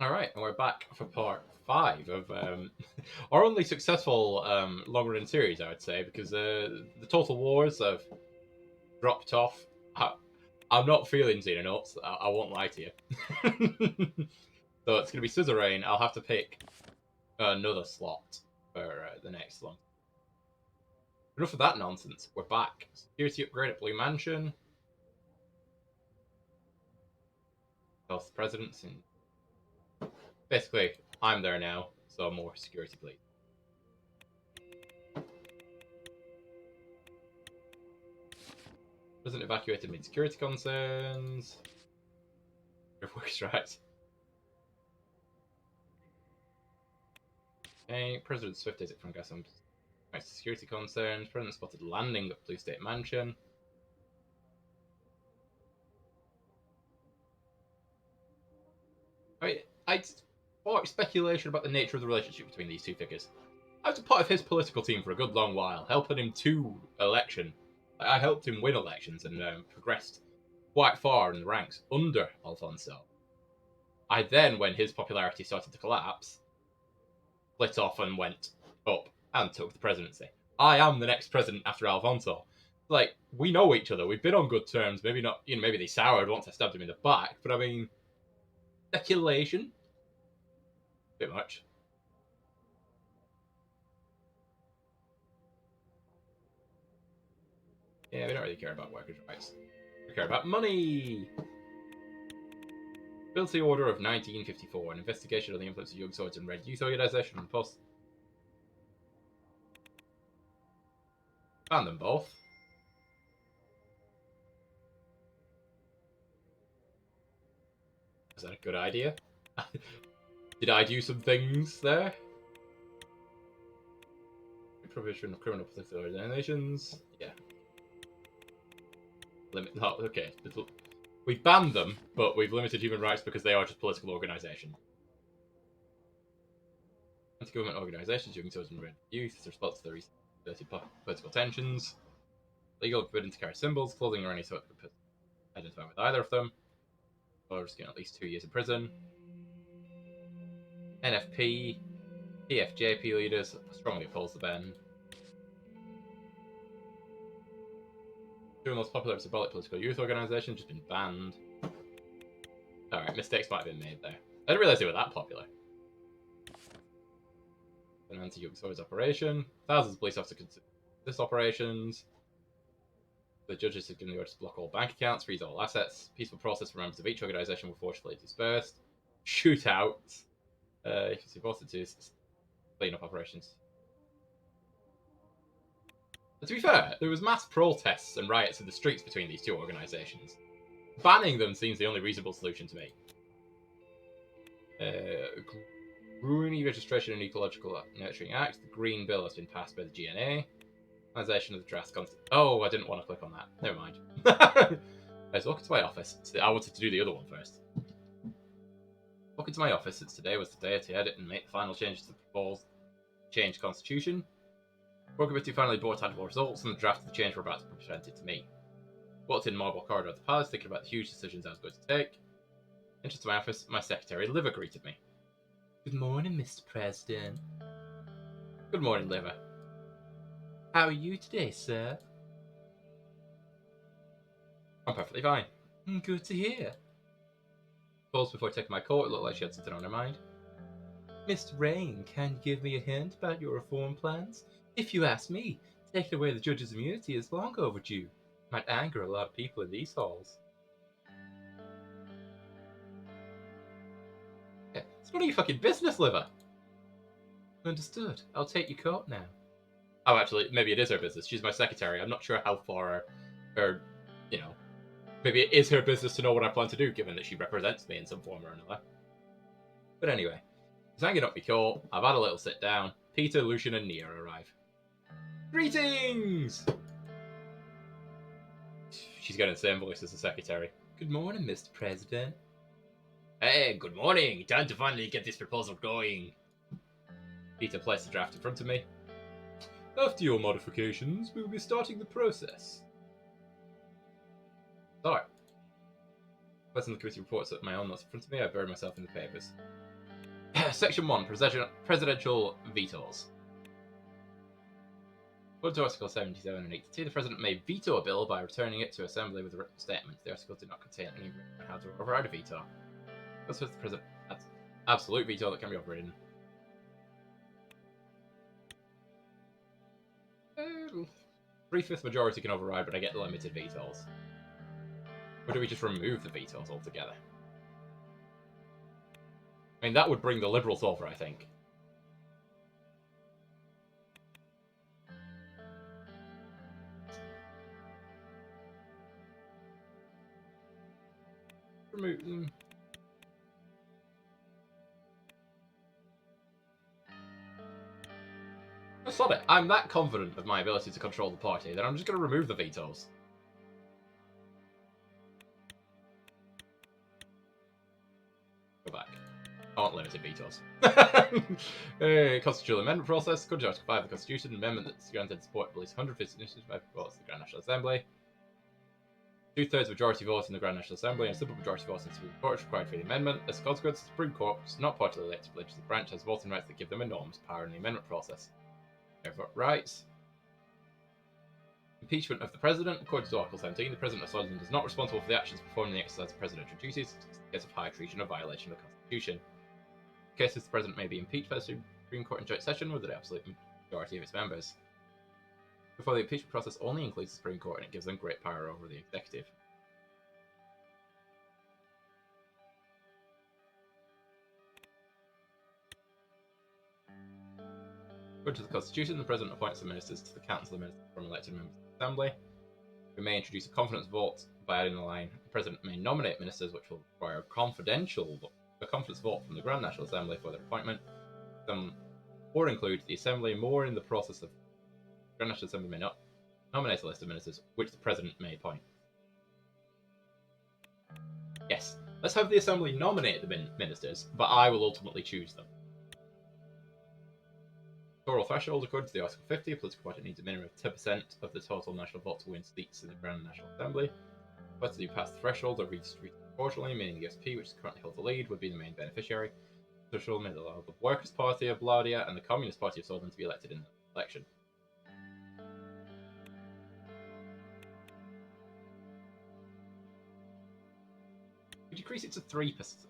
Alright, and we're back for part 5 of our only successful long-run series, I would say, because the Total Wars have dropped off. I'm not feeling Xenonauts, I won't lie to you. So it's going to be suzerain. I'll have to pick another slot for the next one. Enough of that nonsense. We're back. Security upgrade at Blue Mansion. Health the Presidents. And basically, I'm there now, so more security, please. President evacuated amid security concerns. Works right. Okay, President Swift exit from gas on security concerns. President spotted landing at Blue State Mansion. I sparked speculation about the nature of the relationship between these two figures. I was a part of his political team for a good long while, helping him to election. I helped him win elections and progressed quite far in the ranks under Alfonso. I then, when his popularity started to collapse, split off and went up and took the presidency. I am the next president after Alfonso. Like, we know each other. We've been on good terms. Maybe not, maybe they soured once I stabbed him in the back, but I mean, speculation. A bit much. Yeah, we don't really care about workers' rights. We care about money. Guilty Order of 1954, an investigation on the influence of young swords and Red Youth Organization and post. Ban them both. Is that a good idea? Did I do some things there? Provision of criminal political organizations. Yeah. Limit. No, okay. We've banned them, but we've limited human rights because they are just political organizations. Anti-government organizations, young swords and Red Youth, as a response to the recent political tensions. Legal forbidden to carry symbols, clothing, or any sort of identifying with either of them. Or risking at least 2 years in prison. NFP, PFJP leaders strongly oppose the ban. Two of the most popular symbolic political youth organizations just been banned. Alright, mistakes might have been made there. I didn't realize they were that popular. An anti-young swords operation. Thousands of police officers consider this operations. The judges have given the order to block all bank accounts, freeze all assets. Peaceful process for members of each organization were forcibly dispersed. Shootouts. You can see forced to clean up operations. But to be fair, there was mass protests and riots in the streets between these two organizations. Banning them seems the only reasonable solution to me. Green Registration and Ecological Nurturing Act. The Green Bill has been passed by the GNA. Organization of the draft constitution. Oh, I didn't want to click on that. Never mind. Let's walk into my office. I wanted to do the other one first. Walk into my office since today was the day to edit and make the final changes to the proposed change constitution. Core Committee finally brought tangible results, and the draft of the change were about to be presented to me. Walked in marble corridor of the palace, thinking about the huge decisions I was going to take. Entered my office, my secretary, Liver, greeted me. Good morning, Mr. President. Good morning, Liver. How are you today, sir? I'm perfectly fine. Good to hear. Pause before taking my coat, it looked like she had something on her mind. Mr. Rain, can you give me a hint about your reform plans? If you ask me, taking away the judge's immunity is long overdue. Might anger a lot of people in these halls. Yeah, it's none of your fucking business, Liver. Understood. I'll take your coat now. Oh, actually, maybe it is her business. She's my secretary. I'm not sure how far her maybe it is her business to know what I plan to do, given that she represents me in some form or another. But anyway, he's hanging up my coat. I've had a little sit down. Peter, Lucian, and Nia arrive. Greetings! She's got the same voice as the secretary. Good morning, Mr. President. Hey, good morning. Time to finally get this proposal going. Peter placed the draft in front of me. After your modifications, we will be starting the process. Sorry. Placing the committee reports at my own notes in front of me, I bury myself in the papers. Section 1, Presidential Vetoes. According to Article 77 and 82, the President may veto a bill by returning it to Assembly with a written statement. The article did not contain any on how to override a veto. That's what the President has absolute veto that can be overridden. 3/5 majority can override, but I get limited vetoes. Or do we just remove the vetoes altogether? I mean, that would bring the Liberals over, I think. Remove them. Sod it. I'm that confident of my ability to control the party that I'm just going to remove the vetoes. Go back. I want limited vetoes. Constitutional amendment process. According to Article 5 of the Constitution, an amendment that's granted support of at least 150 initiatives by votes in the Grand National Assembly. 2/3 majority vote in the Grand National Assembly and a simple majority vote in the Supreme Court is required for the amendment. As a consequence, the Supreme Court, which is not part of the elected legislative branch, has voting rights that give them enormous power in the amendment process. Therefore, rights. Impeachment of the President. According to Article 17, the President of Swaziland is not responsible for the actions performed in the exercise of presidential duties in case of high treason or violation of the Constitution. In cases, the President may be impeached by the Supreme Court in joint session with the absolute majority of its members. Before the impeachment process only includes the Supreme Court and it gives them great power over the executive. According to the Constitution, the President appoints the ministers to the Council of Ministers from elected members of the Assembly. We may introduce a confidence vote by adding the line, the President may nominate ministers, which will require a confidence vote from the Grand National Assembly for their appointment. Or include the Assembly more in the process of the Grand National Assembly may not nominate a list of ministers, which the President may appoint. Yes, let's have the Assembly nominate the ministers, but I will ultimately choose them. Electoral threshold. According to the Article 50, a political party needs a minimum of 10% of the total national vote to win seats in the Grand National Assembly. Whether you pass the threshold or redistribute proportionally, meaning the USP, which currently holds the lead, would be the main beneficiary. The threshold may allow the Workers' Party of Laudia and the Communist Party of Swaziland to be elected in the election. We decrease it to 3%.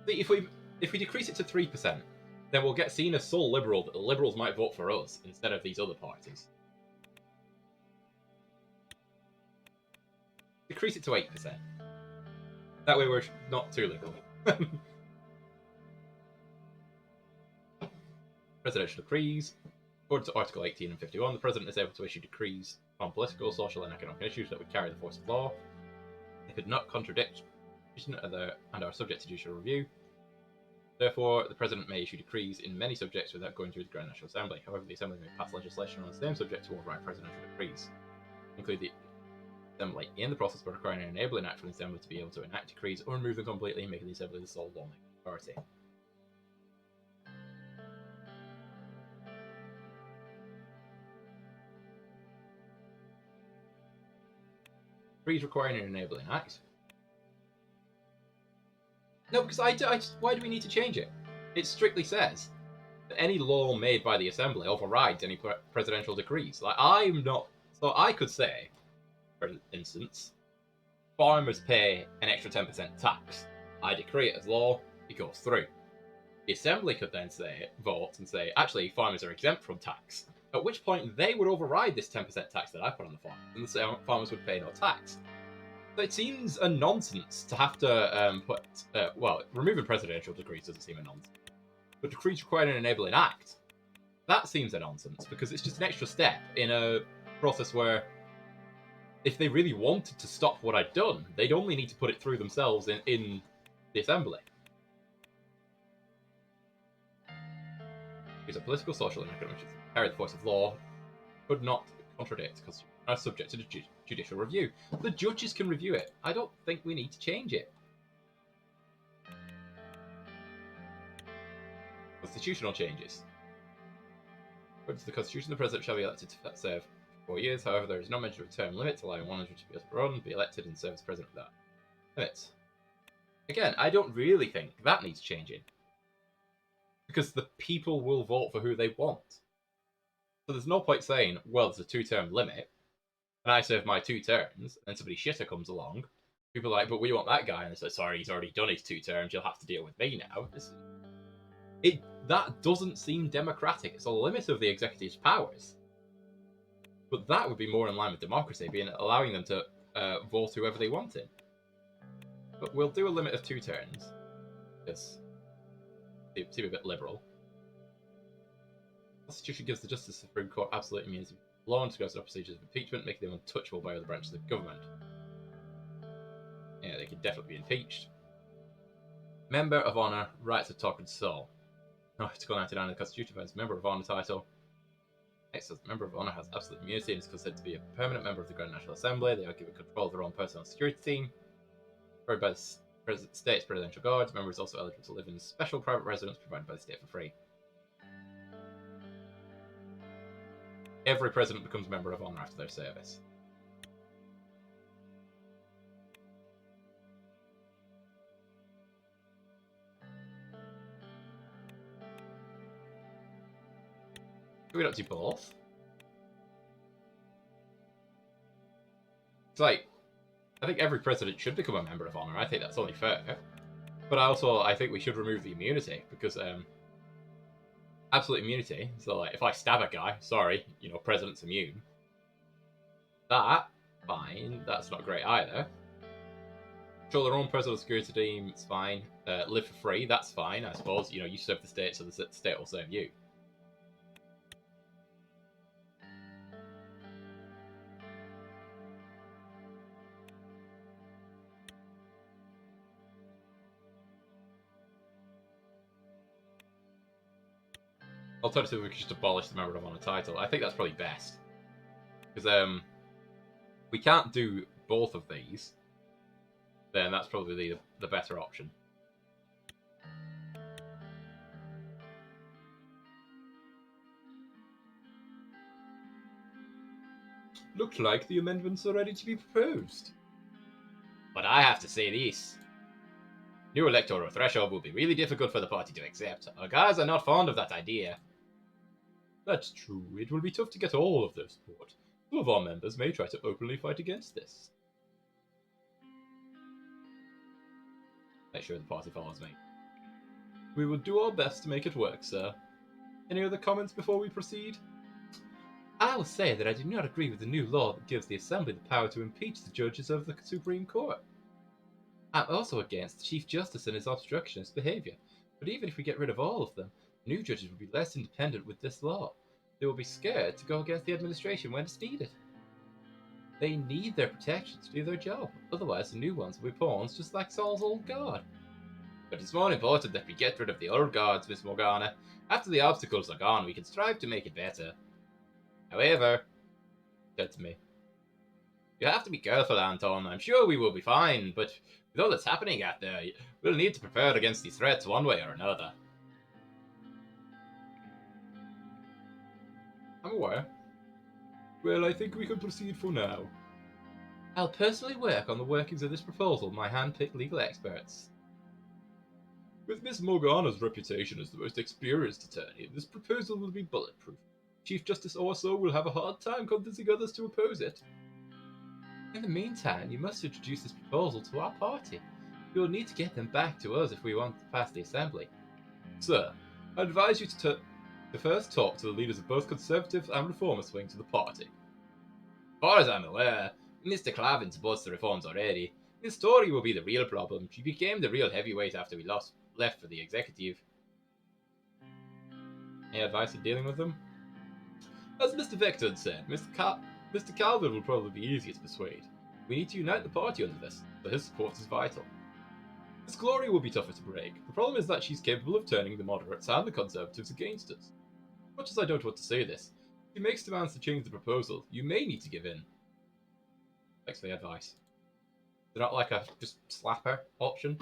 See, if we decrease it to 3%, then we'll get seen as so liberal that the Liberals might vote for us instead of these other parties. Decrease it to 8%. That way we're not too liberal. Presidential decrees. According to Article 18 and 51, the President is able to issue decrees on political, social, and economic issues that would carry the force of law. They could not contradict and are subject to judicial review. Therefore, the President may issue decrees in many subjects without going through the Grand National Assembly. However, the Assembly may pass legislation on the same subject to override presidential decrees. Include the Assembly in the process by requiring an enabling act from the Assembly to be able to enact decrees or remove them completely, making the Assembly the sole lawmaking authority. Decrees requiring an enabling act. No, because why do we need to change it? It strictly says that any law made by the Assembly overrides any presidential decrees. Like, I'm not... So I could say, for instance, farmers pay an extra 10% tax. I decree it as law, it goes through. The Assembly could then vote and say, actually, farmers are exempt from tax. At which point, they would override this 10% tax that I put on the farm, and the farmers would pay no tax. So it seems a nonsense to have to removing presidential decrees doesn't seem a nonsense. But decrees requiring an enabling act, that seems a nonsense, because it's just an extra step in a process where if they really wanted to stop what I'd done, they'd only need to put it through themselves in the Assembly. Because a political, social, and economic carry the force of law could not contradict because are subject to judicial review. The judges can review it. I don't think we need to change it. Constitutional changes. According to the Constitution, the President shall be elected to serve 4 years. However, there is no mention of a term limit, allowing one individual to be able to run, be elected, and serve as President without limits. Again, I don't really think that needs changing. Because the people will vote for who they want. So there's no point saying, well, there's a 2-term limit, and I serve my 2 turns, and somebody shitter comes along. People are like, but we want that guy, and they say, sorry, he's already done his 2 terms, you'll have to deal with me now. That doesn't seem democratic. It's a limit of the executive's powers. But that would be more in line with democracy, being allowing them to vote whoever they wanted. But we'll do a limit of 2 turns. Because it seems a bit liberal. The Constitution gives the Justice of the Supreme Court absolute immunity from law and goes to procedures of impeachment, making them untouchable by other branches of government. Yeah, they could definitely be impeached. Member of Honor, rights of talk and soul. Article 99 of the Constitution provides Member of Honor title. Next says the Member of Honor has absolute immunity and is considered to be a permanent member of the Grand National Assembly. They are given control of their own personal security team. Provided by the state's presidential guard, the member is also eligible to live in special private residence provided by the state for free. Every president becomes a Member of Honor after their service. Do we not do both? It's like, I think every president should become a Member of Honor. I think that's only fair. But I think we should remove the immunity, because absolute immunity, so like, if I stab a guy, sorry, president's immune. That, fine, that's not great either. Control their own personal security team, it's fine. Live for free, that's fine, I suppose. You serve the state, so the state will serve you. Alternatively, we could just abolish the Member of Honor title. I think that's probably best. Because we can't do both of these. Then that's probably the better option. Looks like the amendments are ready to be proposed. But I have to say this. New electoral threshold will be really difficult for the party to accept. Our guys are not fond of that idea. That's true. It will be tough to get all of their support. Some of our members may try to openly fight against this. Make sure the party follows me. We will do our best to make it work, sir. Any other comments before we proceed? I will say that I do not agree with the new law that gives the Assembly the power to impeach the judges of the Supreme Court. I'm also against the Chief Justice and his obstructionist behaviour, but even if we get rid of all of them, new judges will be less independent with this law. They will be scared to go against the administration when it's needed. They need their protection to do their job, otherwise the new ones will be pawns just like Saul's old guard. But it's more important that we get rid of the old guards, Miss Morgana. After the obstacles are gone, we can strive to make it better. However, said to me, you have to be careful, Anton. I'm sure we will be fine, but with all that's happening out there, we'll need to prepare against these threats one way or another. I'm aware. Well, I think we can proceed for now. I'll personally work on the workings of this proposal with my hand-picked legal experts. With Miss Morgana's reputation as the most experienced attorney, this proposal will be bulletproof. Chief Justice Orso will have a hard time convincing others to oppose it. In the meantime, you must introduce this proposal to our party. We will need to get them back to us if we want to pass the Assembly. Sir, I advise you to first talk to the leaders of both Conservative and Reformist wings of the party. As far as I'm aware, Mr. Clavin supports the reforms already. Miss Tory will be the real problem. She became the real heavyweight after we left for the executive. Any advice in dealing with them? As Mr. Vector said, Mr. Calvin will probably be easier to persuade. We need to unite the party under this, so his support is vital. Miss Gloria will be tougher to break. The problem is that she's capable of turning the moderates and the conservatives against us. As much as I don't want to say this, if he makes demands to change the proposal, you may need to give in. Thanks for the advice. They're not like a just slap her option.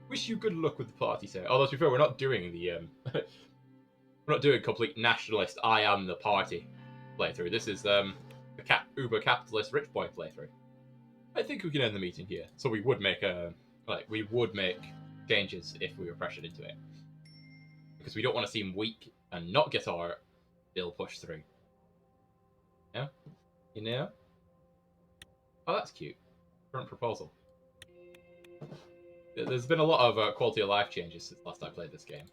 Wish you good luck with the party, sir. Although to be fair, we're not doing the we're not doing complete nationalist I am the party playthrough. This is the uber capitalist rich boy playthrough. I think we can end the meeting here. So we would make changes if we were pressured into it, because we don't want to seem weak and not get our bill pushed through. Yeah, you know. Oh, that's cute. Current proposal. There's been a lot of quality of life changes since last I played this game.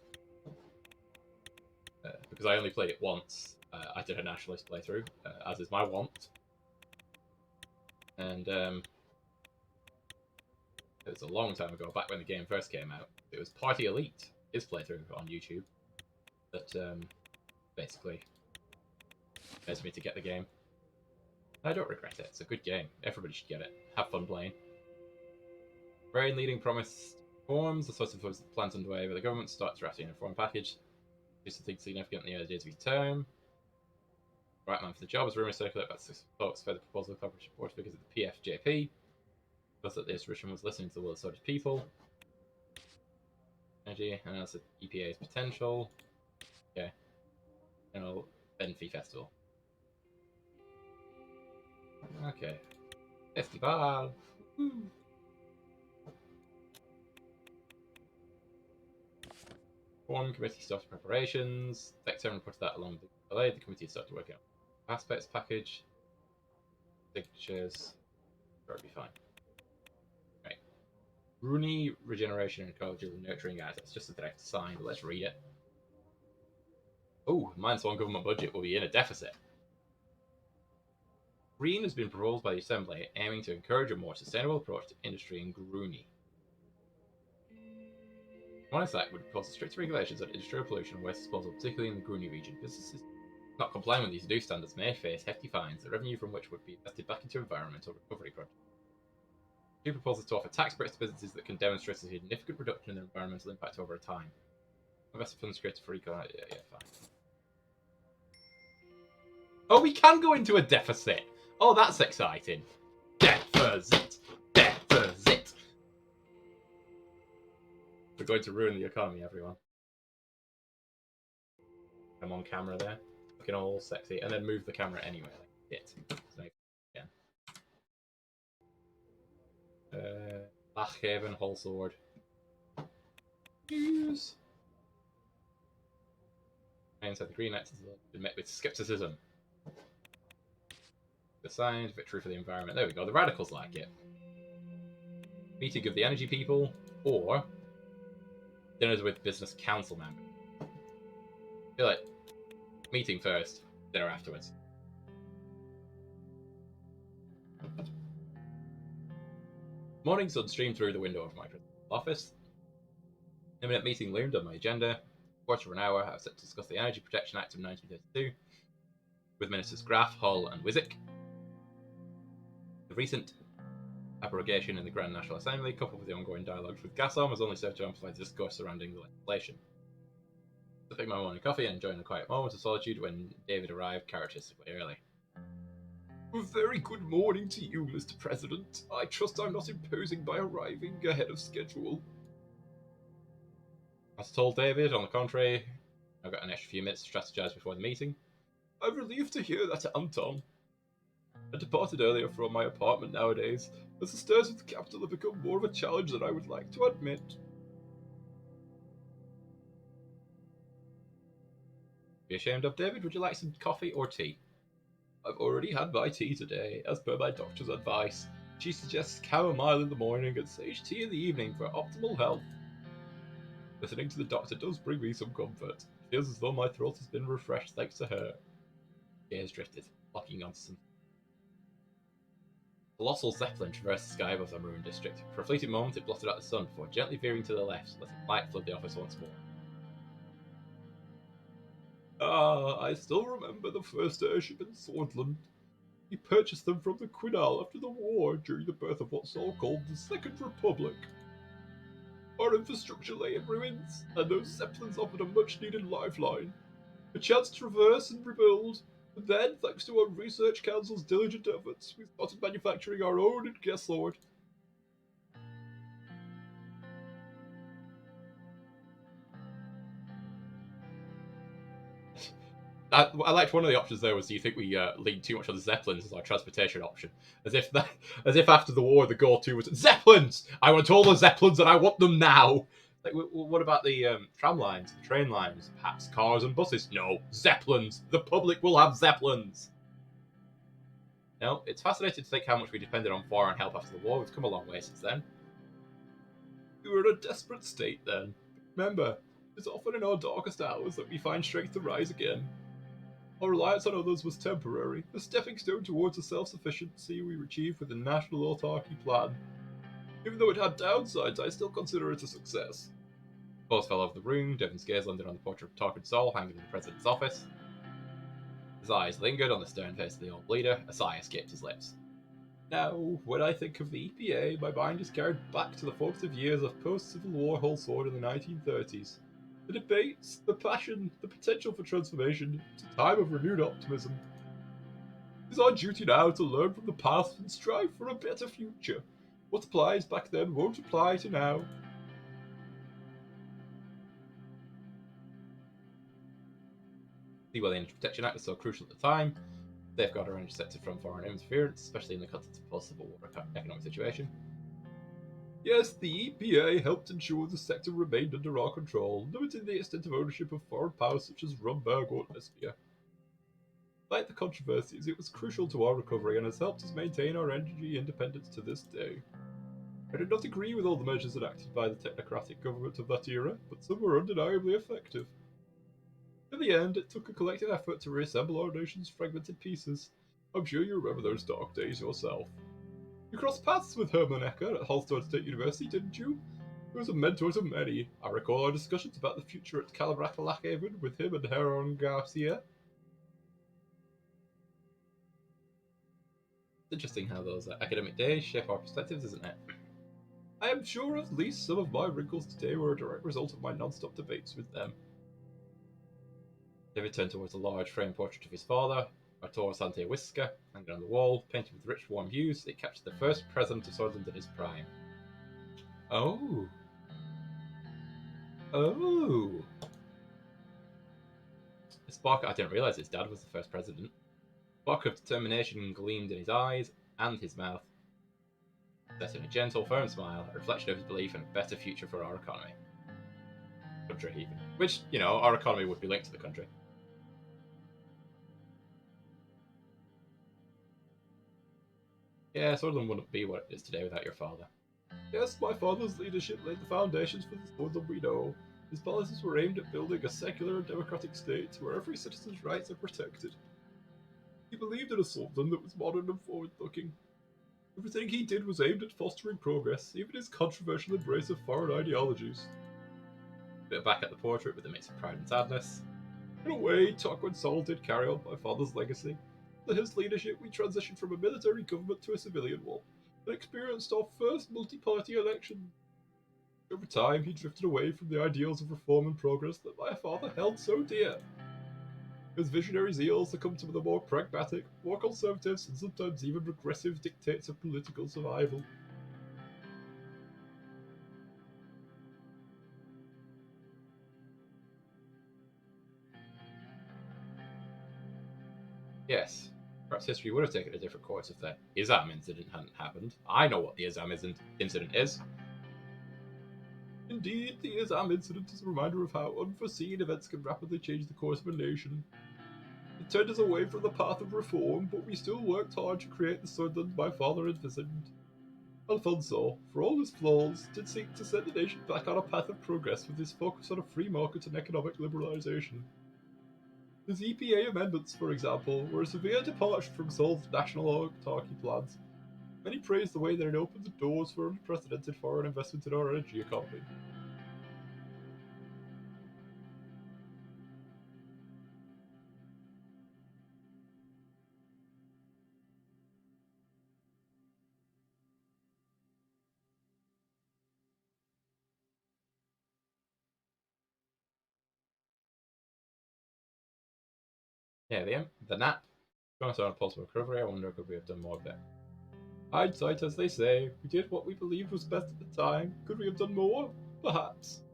Because I only played it once. I did a nationalist playthrough, as is my wont. And it was a long time ago, back when the game first came out. It was Party Elite, his playthrough on YouTube, that basically convinced me to get the game. I don't regret it. It's a good game. Everybody should get it. Have fun playing. Brain leading promised reforms. The sorts of plans underway, but the government starts drafting a reform package. Do something significant in the early days of each term. Right man for the job, as rumours circulate about 6 folks for the proposal of coverage report because of the PFJP. Thus that the institution was listening to the will of the people. Energy, and that's the EPA's potential. Okay. General Benfey Festival. Okay. Festival! Woo. Form committee started preparations. Vector reported that along with the LA, the committee started working on aspects package. Signatures. That'll be fine. Right. Rooney regeneration and ecological nurturing assets. Just a direct sign, but let's read it. Oh, mine's one government budget will be in a deficit. Green has been proposed by the Assembly, aiming to encourage a more sustainable approach to industry in Groony. One act would propose stricter regulations on industrial pollution and waste disposal, particularly in the Groony region. Businesses not complying with these new standards may face hefty fines, the revenue from which would be invested back into environmental recovery projects. She proposes to offer tax breaks to businesses that can demonstrate a significant reduction in their environmental impact over time. Investor funds created for eco. Yeah, fine. Oh, we can go into a deficit! Oh, that's exciting. Deficit! Deficit! We're going to ruin the economy, everyone. I'm on camera there, looking all sexy, and then move the camera anyway, like it. Again. Lachhaven, Whole Sword. Use. Inside the Green Knights has been met with skepticism. The signs, victory for the environment. There we go. The radicals like it. Meeting of the energy people, or dinners with business council members. I feel like meeting first, dinner afterwards. Morning sun streamed through the window of my office. Imminent meeting loomed on my agenda. Quarter of an hour, I was set to discuss the Energy Protection Act of 1932 with Ministers Graff, Hull, and Wiswick. The recent abrogation in the Grand National Assembly, coupled with the ongoing dialogues with Gasson, has only served to amplify the discourse surrounding the legislation. Sipping my morning coffee and enjoying a quiet moment of solitude when David arrived characteristically early. A very good morning to you, Mr. President. I trust I'm not imposing by arriving ahead of schedule. As told David, on the contrary, I've got an extra few minutes to strategize before the meeting. I'm relieved to hear that, Anton. I departed earlier from my apartment nowadays, as the stairs of the capital have become more of a challenge than I would like to admit. Be ashamed of, David? Would you like some coffee or tea? I've already had my tea today, as per my doctor's advice. She suggests chamomile in the morning and sage tea in the evening for optimal health. Listening to the doctor does bring me some comfort. It feels as though my throat has been refreshed thanks to her. Gaze drifted, locking onto some. A colossal zeppelin traversed the sky above the maroon district. For a fleeting moment, it blotted out the sun before gently veering to the left, letting light flood the office once more. Ah, I still remember the first airship in Swordland. We purchased them from the Quinal after the war, during the birth of what's all called the Second Republic. Our infrastructure lay in ruins, and those zeppelins offered a much-needed lifeline. A chance to traverse and rebuild, and then, thanks to our Research Council's diligent efforts, we started manufacturing our own in Gesslord. I liked one of the options there was, do you think we leaned too much on the Zeppelins as our transportation option? As if after the war the go-to was Zeppelins. I want all the Zeppelins and I want them now. Like, what about the tram lines, the train lines, perhaps cars and buses? No, Zeppelins. The public will have Zeppelins. No, it's fascinating to think how much we depended on foreign help after the war. We've come a long way since then. We were in a desperate state then. Remember, it's often in our darkest hours that we find strength to rise again. Our reliance on others was temporary, a stepping stone towards the self-sufficiency we achieved with the national autarky plan. Even though it had downsides, I still consider it a success. Both fell over the room, Devon's gaze landed on the portrait of Tarquin Sol hanging in the president's office. His eyes lingered on the stern face of the old leader, a sigh escaped his lips. Now, when I think of the EPA, my mind is carried back to the formative years of post-Civil War Wholesale in the 1930s. The debates, the passion, the potential for transformation, it's a time of renewed optimism. It is our duty now to learn from the past and strive for a better future. What applies back then won't apply to now. See why the Energy Protection Act was so crucial at the time. Safeguard our energy sector from foreign interference, especially in the context of post-Civil War economic situation. Yes, the EPA helped ensure the sector remained under our control, limiting the extent of ownership of foreign powers such as Rumberg or Lesbia. Despite the controversies, it was crucial to our recovery and has helped us maintain our energy independence to this day. I did not agree with all the measures enacted by the technocratic government of that era, but some were undeniably effective. In the end, it took a collective effort to reassemble our nation's fragmented pieces. I'm sure you remember those dark days yourself. You crossed paths with Herman Ecker at Halstead State University, didn't you? He was a mentor to many. I recall our discussions about the future at Calabracalahaven with him and Heron Garcia. It's interesting how those academic days shape our perspectives, isn't it? I am sure at least some of my wrinkles today were a direct result of my non-stop debates with them. David turned towards a large framed portrait of his father, Arturo Sante Whisker, hanging on the wall, painted with rich warm hues. It captured the first president of Switzerland in his prime. Oh. Oh. A spark, I didn't realise his dad was the first president. A spark of determination gleamed in his eyes and his mouth, setting a gentle, firm smile, a reflection of his belief in a better future for our economy. Country, even. Which, our economy would be linked to the country. Yeah, Sutherland wouldn't be what it is today without your father. Yes, my father's leadership laid the foundations for the Sutherland we know. His policies were aimed at building a secular and democratic state where every citizen's rights are protected. He believed in a Sutherland that was modern and forward-looking. Everything he did was aimed at fostering progress, even his controversial embrace of foreign ideologies. Bit back at the portrait with a mix of pride and sadness. In a way, Tarquin Sol did carry on my father's legacy. Under his leadership, we transitioned from a military government to a civilian one, and experienced our first multi-party election. Over time, he drifted away from the ideals of reform and progress that my father held so dear. His visionary zeal succumbed to the more pragmatic, more conservative, and sometimes even regressive dictates of political survival. Yes, perhaps history would have taken a different course if the Izam incident hadn't happened. I know what the Izam incident is. Indeed, the Izam incident is a reminder of how unforeseen events can rapidly change the course of a nation. It turned us away from the path of reform, but we still worked hard to create the Sutherland my father envisioned. Alfonso, for all his flaws, did seek to set the nation back on a path of progress with his focus on a free market and economic liberalization. His EPA amendments, for example, were a severe departure from Sol's national autarky plans. Many praised the way that it opened the doors for unprecedented foreign investment in our energy economy. Yeah, the nap. Going on a possible recovery, I wonder could we have done more of it. Hindsight, as they say, we did what we believed was best at the time. Could we have done more? Perhaps.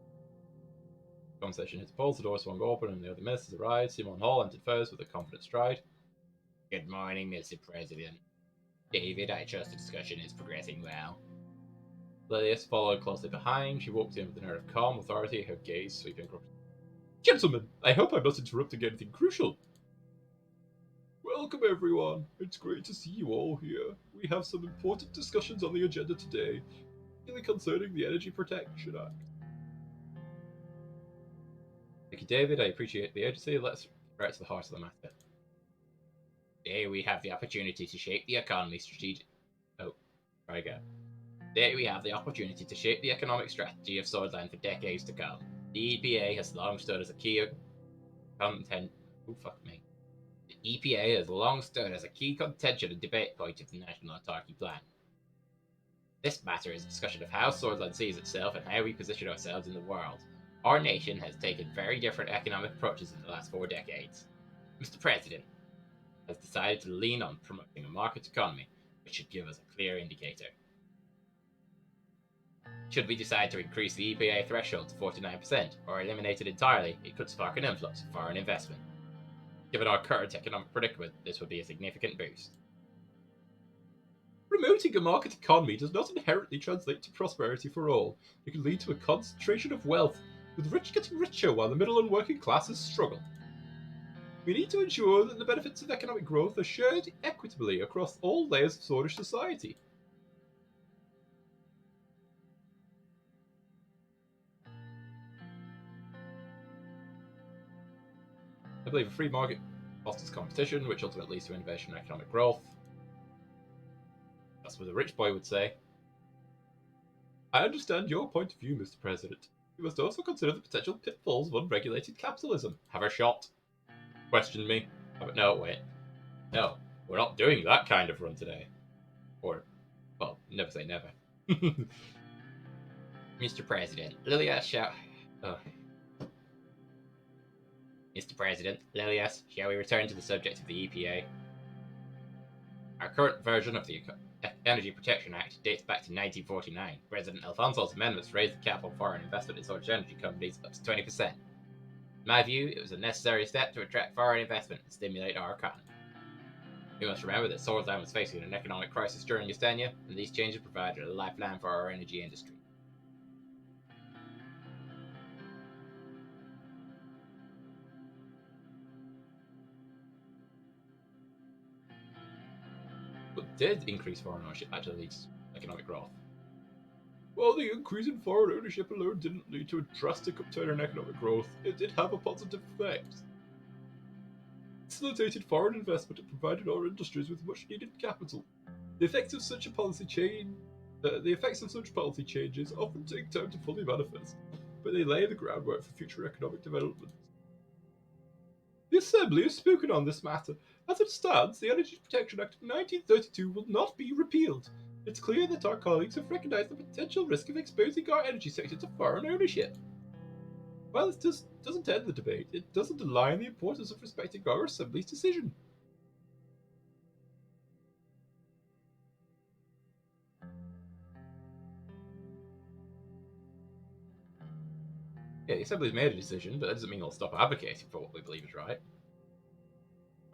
Conversation hit the pulse, the door swung open, and the other ministers arrived. Simon Hall entered first with a confident stride. Good morning, Mr. President. David, I trust the discussion is progressing well. Lilius followed closely behind. She walked in with an air of calm authority, her gaze sweeping across. Gentlemen, I hope I'm not interrupting anything crucial. Welcome, everyone. It's great to see you all here. We have some important discussions on the agenda today, particularly concerning the Energy Protection Act. Thank you, David. I appreciate the urgency. Let's get right to the heart of the matter. Today we have the opportunity to shape the economy strategic. Oh, try again. Today we have the opportunity to shape the economic strategy of Swordland for decades to come. The EPA has long stood as a key content. Oh, fuck me. The EPA has long stood as a key contention and debate point of the National Autarky Plan. This matter is a discussion of how Swordland sees itself and how we position ourselves in the world. Our nation has taken very different economic approaches in the last 4 decades. Mr. President has decided to lean on promoting a market economy, which should give us a clear indicator. Should we decide to increase the EPA threshold to 49% or eliminate it entirely, it could spark an influx of foreign investment. Given our current economic predicament, this would be a significant boost. Promoting a market economy does not inherently translate to prosperity for all. It can lead to a concentration of wealth, with the rich getting richer while the middle and working classes struggle. We need to ensure that the benefits of economic growth are shared equitably across all layers of Swedish society. I believe a free market fosters competition, which ultimately leads to innovation and economic growth. That's what a rich boy would say. I understand your point of view, Mr. President. You must also consider the potential pitfalls of unregulated capitalism. Have a shot. Question me. But no, wait. No, we're not doing that kind of run today. Or, well, never say never. Mr. President, Lilias shall... Mr. President, Lilias, shall we return to the subject of the EPA? Our current version of the Energy Protection Act dates back to 1949. President Alfonso's amendments raised the cap on foreign investment in Swedish energy companies up to 20%. In my view, it was a necessary step to attract foreign investment and stimulate our economy. We must remember that Swordland was facing an economic crisis during his tenure, and these changes provided a lifeline for our energy industry. But did increase foreign ownership actually lead to economic growth? While the increase in foreign ownership alone didn't lead to a drastic upturn in economic growth, it did have a positive effect. It facilitated foreign investment and provided our industries with much needed capital. The effects of such policy changes often take time to fully manifest, but they lay the groundwork for future economic development. The Assembly has spoken on this matter. As it stands, the Energy Protection Act of 1932 will not be repealed. It's clear that our colleagues have recognized the potential risk of exposing our energy sector to foreign ownership. While this doesn't end the debate, it does underline the importance of respecting our Assembly's decision. Yeah, the Assembly's made a decision, but that doesn't mean they'll stop advocating for what we believe is right.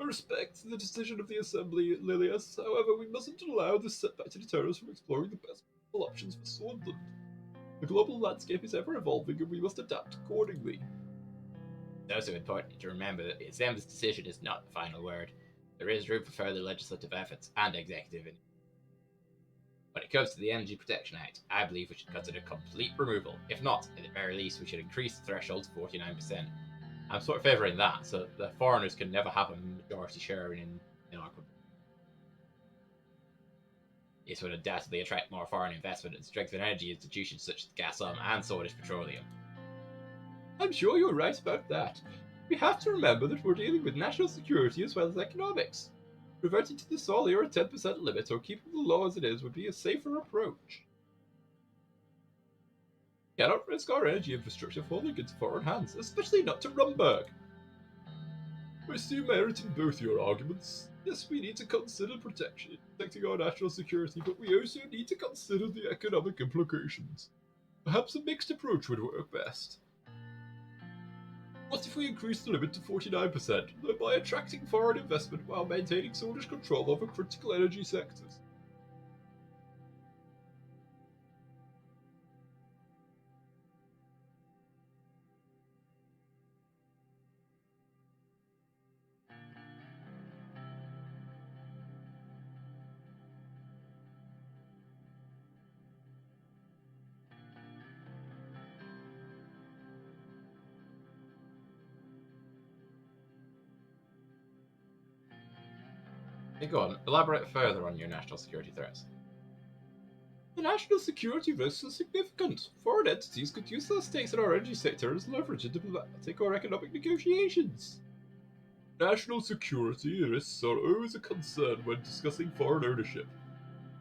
I respect the decision of the Assembly, Lilias. However, we mustn't allow this setback to deter us from exploring the best possible options for Swordland. The global landscape is ever evolving, and we must adapt accordingly. It's also important to remember that the Assembly's decision is not the final word. There is room for further legislative efforts and executive initiative. When it comes to the Energy Protection Act, I believe we should consider complete removal. If not, at the very least, we should increase the threshold to 49%. I'm sort of favouring that, so the foreigners can never have a majority share in our country. This would undoubtedly attract more foreign investment and strengthen energy institutions such as Gazprom and Swedish Petroleum. I'm sure you're right about that. We have to remember that we're dealing with national security as well as economics. Reverting to the solely or 10% limit or keeping the law as it is would be a safer approach. We cannot risk our energy infrastructure falling into foreign hands, especially not to Rumberg. I see merit in both your arguments. Yes, we need to consider protecting our national security, but we also need to consider the economic implications. Perhaps a mixed approach would work best. What if we increase the limit to 49%, thereby attracting foreign investment while maintaining Swedish control over critical energy sectors? Hey, go on, elaborate further on your national security threats. The national security risks are significant. Foreign entities could use their stakes in our energy sector as leverage in diplomatic or economic negotiations. National security risks are always a concern when discussing foreign ownership.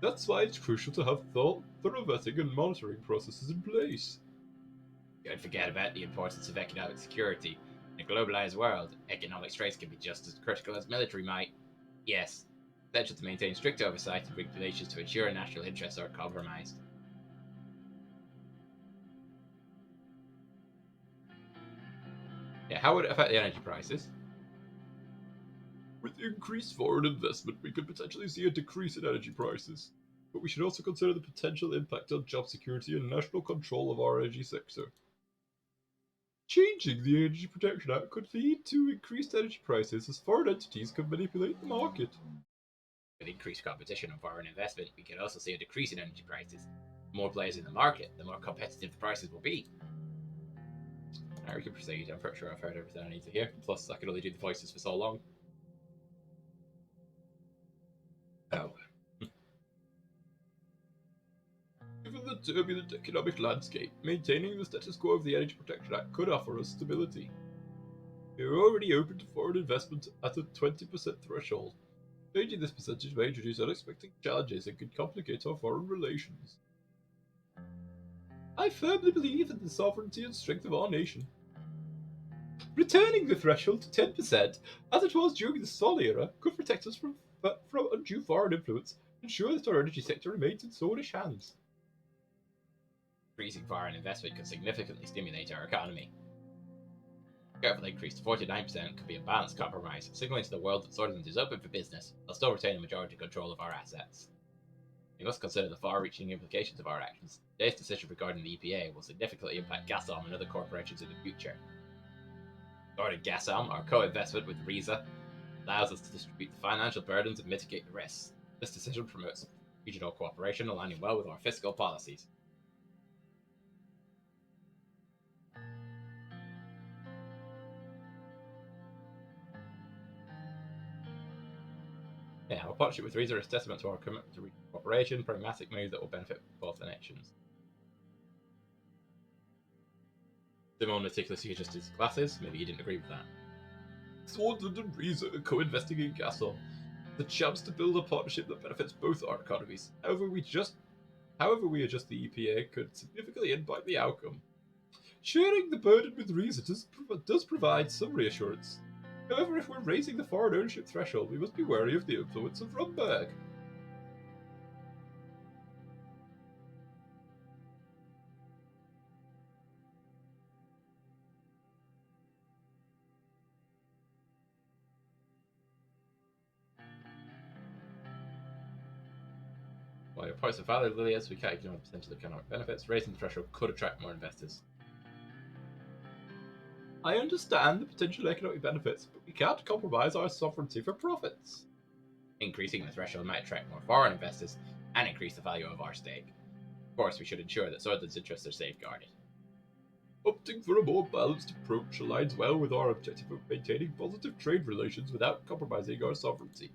That's why it's crucial to have thorough vetting and monitoring processes in place. Don't forget about the importance of economic security. In a globalized world, economic strength can be just as critical as military might. Yes, it's essential to maintain strict oversight and regulations to ensure national interests are compromised. Yeah, how would it affect the energy prices? With increased foreign investment, we could potentially see a decrease in energy prices. But we should also consider the potential impact on job security and national control of our energy sector. Changing the Energy Protection Act could lead to increased energy prices as foreign entities can manipulate the market. With increased competition and foreign investment, we could also see a decrease in energy prices. The more players in the market, the more competitive the prices will be. Now we can proceed. I'm pretty sure I've heard everything I need to hear. Plus, I can only do the voices for so long. Oh. Given the turbulent economic landscape, maintaining the status quo of the Energy Protection Act could offer us stability. We are already open to foreign investment at a 20% threshold. Changing this percentage may introduce unexpected challenges and could complicate our foreign relations. I firmly believe in the sovereignty and strength of our nation. Returning the threshold to 10%, as it was during the Sol era, could protect us from undue foreign influence and ensure that our energy sector remains in Swedish hands. Increasing foreign investment could significantly stimulate our economy. A careful increase to 49% could be a balanced compromise, signaling to the world that Switzerland is open for business, while still retaining majority control of our assets. We must consider the far-reaching implications of our actions. Today's decision regarding the EPA will significantly impact Gazprom and other corporations in the future. Regarding Gazprom, our co-investment with Riza allows us to distribute the financial burdens and mitigate the risks. This decision promotes regional cooperation, aligning well with our fiscal policies. Yeah, our partnership with Riza is testament to our commitment to regional cooperation, pragmatic move that will benefit both the nations. Simon meticulously adjusted his glasses. Maybe he didn't agree with that. Swanson and Riza are co-investing in Gazprom. The chance to build a partnership that benefits both our economies. However we adjust the EPA could significantly impact the outcome. Sharing the burden with Riza does provide some reassurance. However, if we're raising the foreign ownership threshold, we must be wary of the influence of Rumberg. While your points are valid, Lilias, we can't ignore the potential economic benefits. Raising the threshold could attract more investors. I understand the potential economic benefits, but we can't compromise our sovereignty for profits. Increasing the threshold might attract more foreign investors and increase the value of our stake. Of course, we should ensure that Swordsman's interests are safeguarded. Opting for a more balanced approach aligns well with our objective of maintaining positive trade relations without compromising our sovereignty.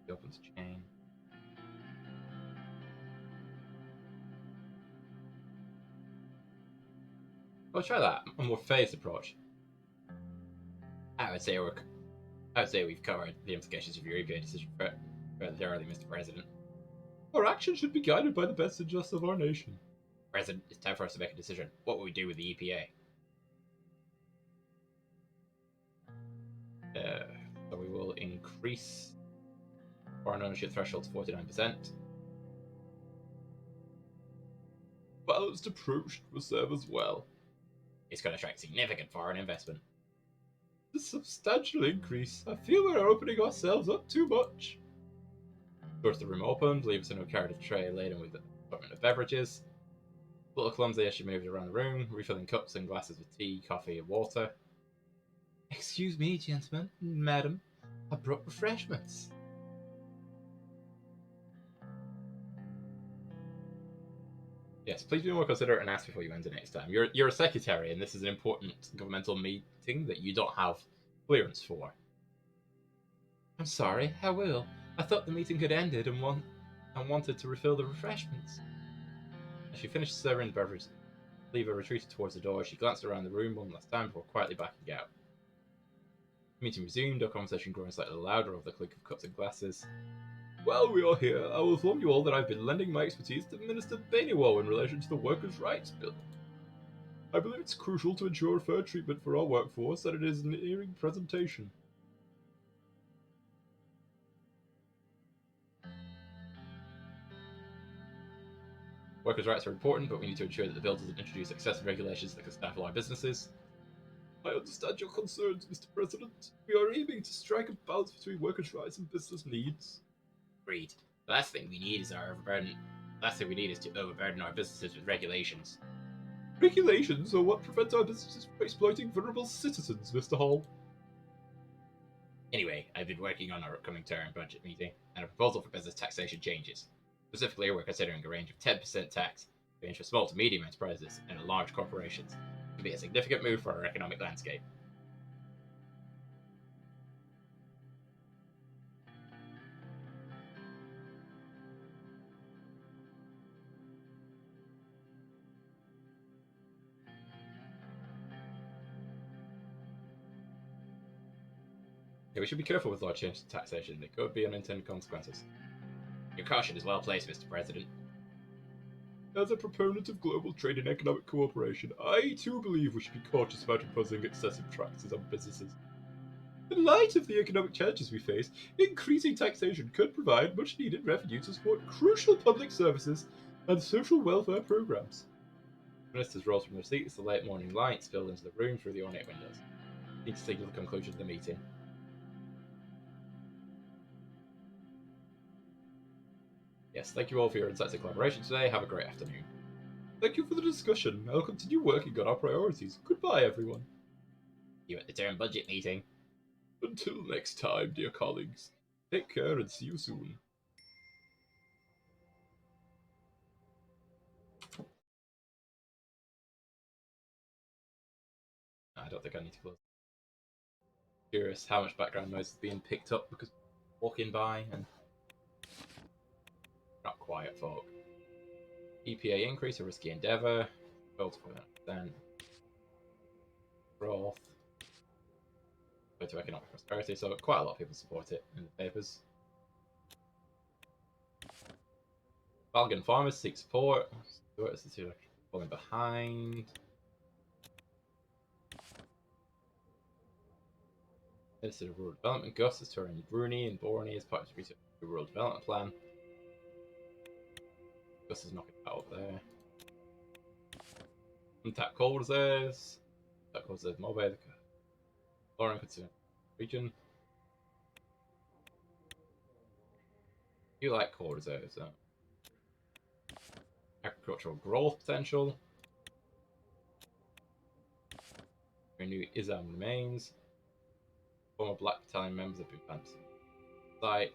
He opens chain. I'll try that. A more phased approach. I would say we've covered the implications of your EPA decision. Thoroughly, Mr. President. Our actions should be guided by the best interests of our nation. President, it's time for us to make a decision. What will we do with the EPA? So we will increase foreign ownership threshold to 49%. Balanced approach will serve as well. It's going to attract significant foreign investment. A substantial increase. I feel we're opening ourselves up too much. Doors to the room opened, leave us in a carriage tray laden with an assortment of beverages. A little clumsy as she moved around the room, refilling cups and glasses with tea, coffee, and water. Excuse me, gentlemen, madam, I brought refreshments. Yes, please be more considerate and ask before you enter next time. You're a secretary, and this is an important governmental meeting that you don't have clearance for. I'm sorry, I will. I thought the meeting had ended and wanted to refill the refreshments. As she finished serving the beverage, Leva retreated towards the door. She glanced around the room one last time before quietly backing out. The meeting resumed, our conversation growing slightly louder over the clink of cups and glasses. While we are here, I will inform you all that I've been lending my expertise to Minister Bainiwal in relation to the Workers' Rights Bill. I believe it's crucial to ensure fair treatment for our workforce, and it is nearing presentation. Workers' rights are important, but we need to ensure that the bill doesn't introduce excessive regulations that can stifle our businesses. I understand your concerns, Mr. President. We are aiming to strike a balance between workers' rights and business needs. Agreed. The last thing we need is to overburden our businesses with regulations. Regulations are what prevent our businesses from exploiting vulnerable citizens, Mr. Hall. Anyway, I've been working on our upcoming term budget meeting and a proposal for business taxation changes. Specifically, we're considering a range of 10% tax range for small to medium enterprises and large corporations. It would be a significant move for our economic landscape. Yeah, we should be careful with large changes to taxation. There could be unintended consequences. Your caution is well placed, Mr. President. As a proponent of global trade and economic cooperation, I too believe we should be cautious about imposing excessive taxes on businesses. In light of the economic challenges we face, increasing taxation could provide much needed revenue to support crucial public services and social welfare programs. Ministers rose from their seats, the late morning light spilled into the room through the ornate windows. Need to signal the conclusion of the meeting. Yes, thank you all for your insights and collaboration today. Have a great afternoon. Thank you for the discussion. I'll continue working on our priorities. Goodbye, everyone. See you at the term budget meeting. Until next time, dear colleagues. Take care and see you soon. I don't think I need to close. Curious how much background noise is being picked up because walking by and not quiet folk. EPA increase, a risky endeavour. Goal to 49%. Growth. Go to economic prosperity, so quite a lot of people support it in the papers. Balgan farmers seek support. Stuart is falling behind. Minister of Rural Development, Gus is touring Bruni and Borney as part of his Rural Development Plan. Gus is knocking it out there. Untap coal reserves. That goes to Mobile. Lauren consider region. You like coal reserves, though. Agricultural growth potential. Renew Isam remains. Former Black Battalion members have been banned from the site.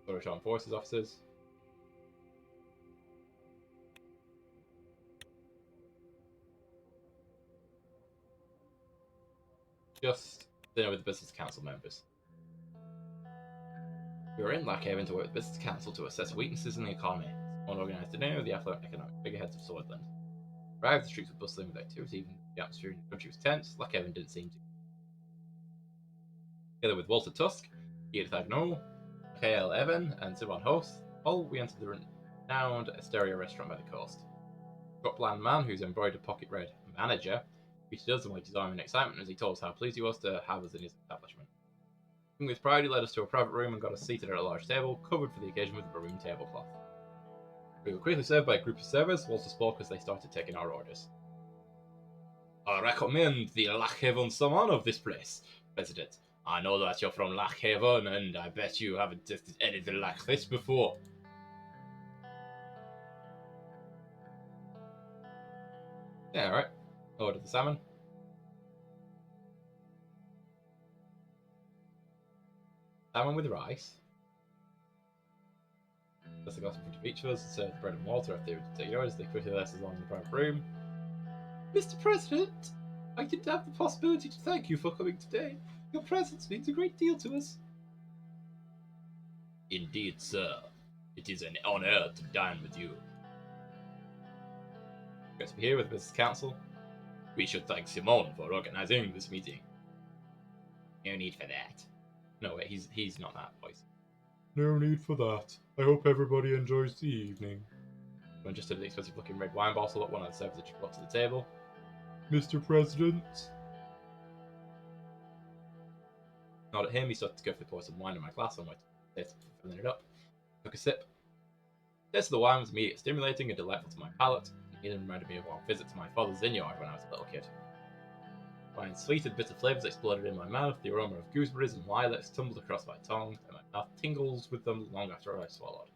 British Armed Forces officers. Just dinner with the Business Council members. We were in Lockhaven to work with the Business Council to assess weaknesses in the economy. Unorganised dinner with the affluent economic figureheads of Swordland. Arrived, the streets were bustling with activity, even the atmosphere in the country was tense. Lockhaven didn't seem to. Together with Walter Tusk, Edith Agnew, Mikhail, Evan, and Simon host. We enter the renowned Asteria restaurant by the coast. Bland man, who's embroidered pocket red manager, greeted us with desire and excitement as he told us how pleased he was to have us in his establishment. With pride, he led us to a private room and got us seated at a large table, covered for the occasion with a maroon tablecloth. We were quickly served by a group of servers, whilst spoke as they started taking our orders. I recommend the Lockhaven salmon of this place, President. I know that you're from Lockhaven, and I bet you haven't tasted anything like this before. Yeah, alright. Order the salmon. Salmon with rice. That's the glass in front of each of us, and serve the bread and water after they take yours. They quickly let us along in the private room. Mr. President, I didn't have the possibility to thank you for coming today. Your presence means a great deal to us. Indeed, sir. It is an honor to dine with you. Great to be here with the Business Council. We should thank Simone for organizing this meeting. No need for that. No, wait, he's not that voice. No need for that. I hope everybody enjoys the evening. Someone just did an expensive looking red wine bottle at one of the servers that brought to the table. Mr. President? Not at him, he started to carefully pour some wine in my glass on my taste, filling it up. Took a sip. The taste of the wine was immediately stimulating and delightful to my palate. It even reminded me of our visit to my father's vineyard when I was a little kid. Wine's sweet and bitter flavours exploded in my mouth, the aroma of gooseberries and lilacs tumbled across my tongue, and my mouth tingles with them long after I swallowed.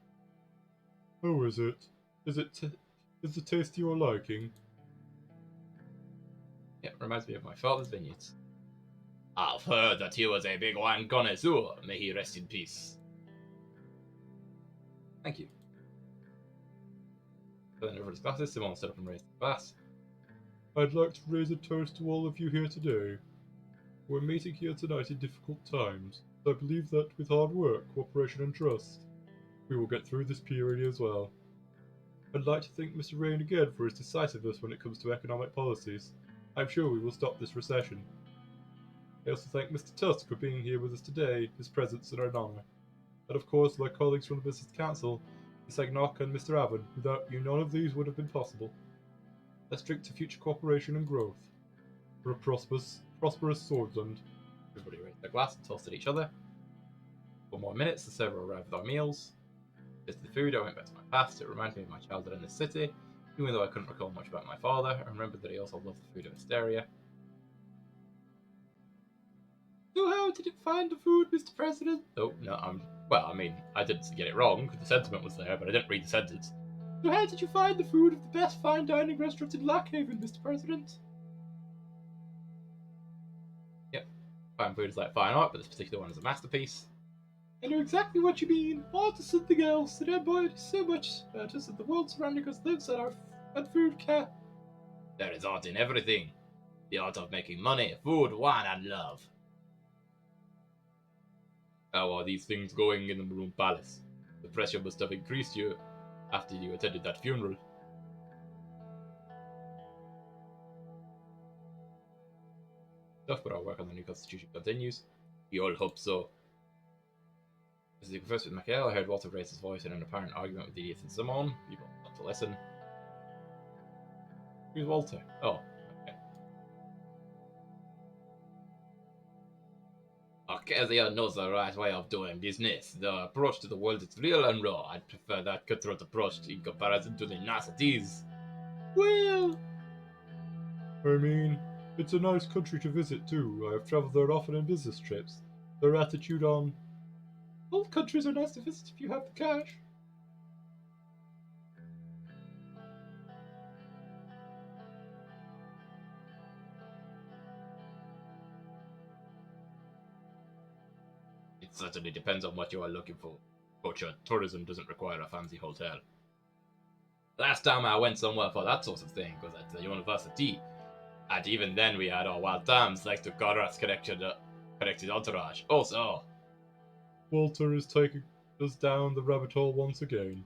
How is it? Is the taste you are liking? It reminds me of my father's vineyards. I've heard that he was a big wine connoisseur. May he rest in peace. Thank you. Filling over his glasses, Simone stood up and raised his glass. I'd like to raise a toast to all of you here today. We're meeting here tonight in difficult times. I believe that with hard work, cooperation and trust, we will get through this period as well. I'd like to thank Mr. Rain again for his decisiveness when it comes to economic policies. I'm sure we will stop this recession. I also thank Mr. Tusk for being here with us today. His presence is an honour. And of course, my colleagues from the Business Council, Ms. Agnock and Mr. Avon. Without you, none of these would have been possible. Let's drink to future cooperation and growth. For a prosperous Swordland. Everybody raised their glass and toasted each other. 4 more minutes, the server arrived with our meals. Tasted the food, I went back to my past. It reminded me of my childhood in the city. Even though I couldn't recall much about my father, I remembered that he also loved the food of Asteria. So how did it find the food, Mr. President? Oh, no, I didn't get it wrong. The sentiment was there, but I didn't read the sentence. So how did you find the food of the best fine dining restaurant in Lockhaven, Mr. President? Yep, fine food is like fine art, but this particular one is a masterpiece. I know exactly what you mean. Art is something else. It embodies so much about us, and the world surrounding us lives at our food care. There is art in everything. The art of making money, food, wine, and love. How are these things going in the Maroon Palace? The pressure must have increased you after you attended that funeral. Tough, but our work on the new constitution continues. We all hope so. As he conversed with Mikhail, I heard Walter raise his voice in an apparent argument with the idiot and Simone. We both stopped to listen. Who's Walter? Oh, okay. Arcadia knows the right way of doing business. The approach to the world is real and raw. I'd prefer that cutthroat approach in comparison to the niceties. Well, I mean, it's a nice country to visit too. I have travelled there often on business trips. Their attitude on... all countries are nice to visit if you have the cash. It certainly depends on what you are looking for. Culture tourism doesn't require a fancy hotel. Last time I went somewhere for that sort of thing was at the university, and even then we had our wild times thanks to Conrad's connected entourage. Also, Walter is taking us down the rabbit hole once again.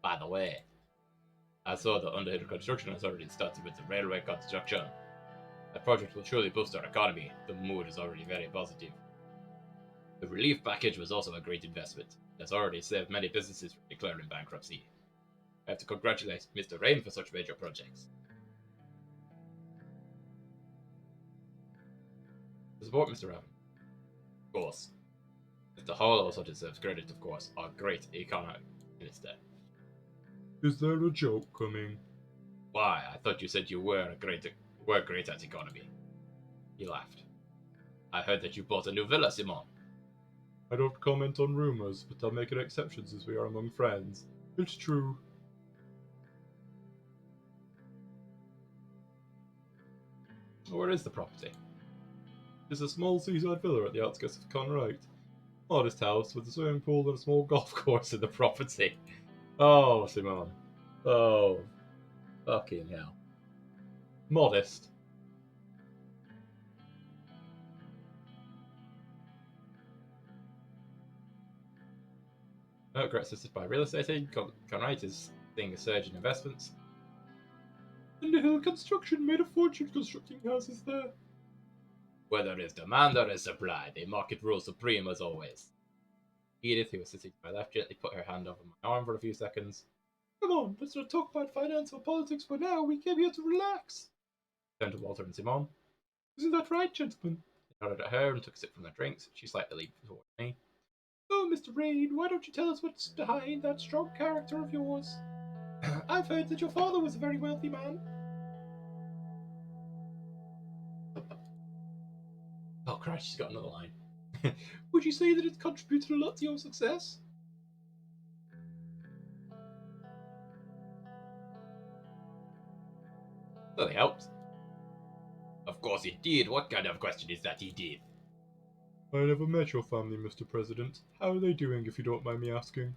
By the way, I saw that underhill construction has already started with the railway construction. That project will surely boost our economy. The mood is already very positive. The relief package was also a great investment. It has already saved many businesses from declaring bankruptcy. I have to congratulate Mr. Rain for such major projects. To support Mr. Raven. Of course. Mr. Hall also deserves credit, of course, our great economic minister. Is there a joke coming? Why, I thought you said you were great at economy. He laughed. I heard that you bought a new villa, Simon. I don't comment on rumors, but I'll make an exception since we are among friends. It's true. Where is the property? It's a small seaside villa at the outskirts of Conwright. Modest house with a swimming pool and a small golf course in the property. Oh, Simon. Oh, fucking hell. Modest. Great assisted by real estate agent. Conwright is seeing a surge in investments. Underhill Construction made a fortune constructing houses there. Where there is demand, there is supply. The market rules supreme as always. Edith, who was sitting to my left, gently put her hand over my arm for a few seconds. Come on, let's not talk about finance or politics for now. We came here to relax. Turned to Walter and Simon. Isn't that right, gentlemen? They nodded at her and took a sip from their drinks. She slightly leaned towards me. Oh, Mr. Rain, why don't you tell us what's behind that strong character of yours? I've heard that your father was a very wealthy man. Oh, Christ, she's got another line. Would you say that it's contributed a lot to your success? Well, it helped. Of course it did. What kind of question is that he did? I never met your family, Mr. President. How are they doing, if you don't mind me asking?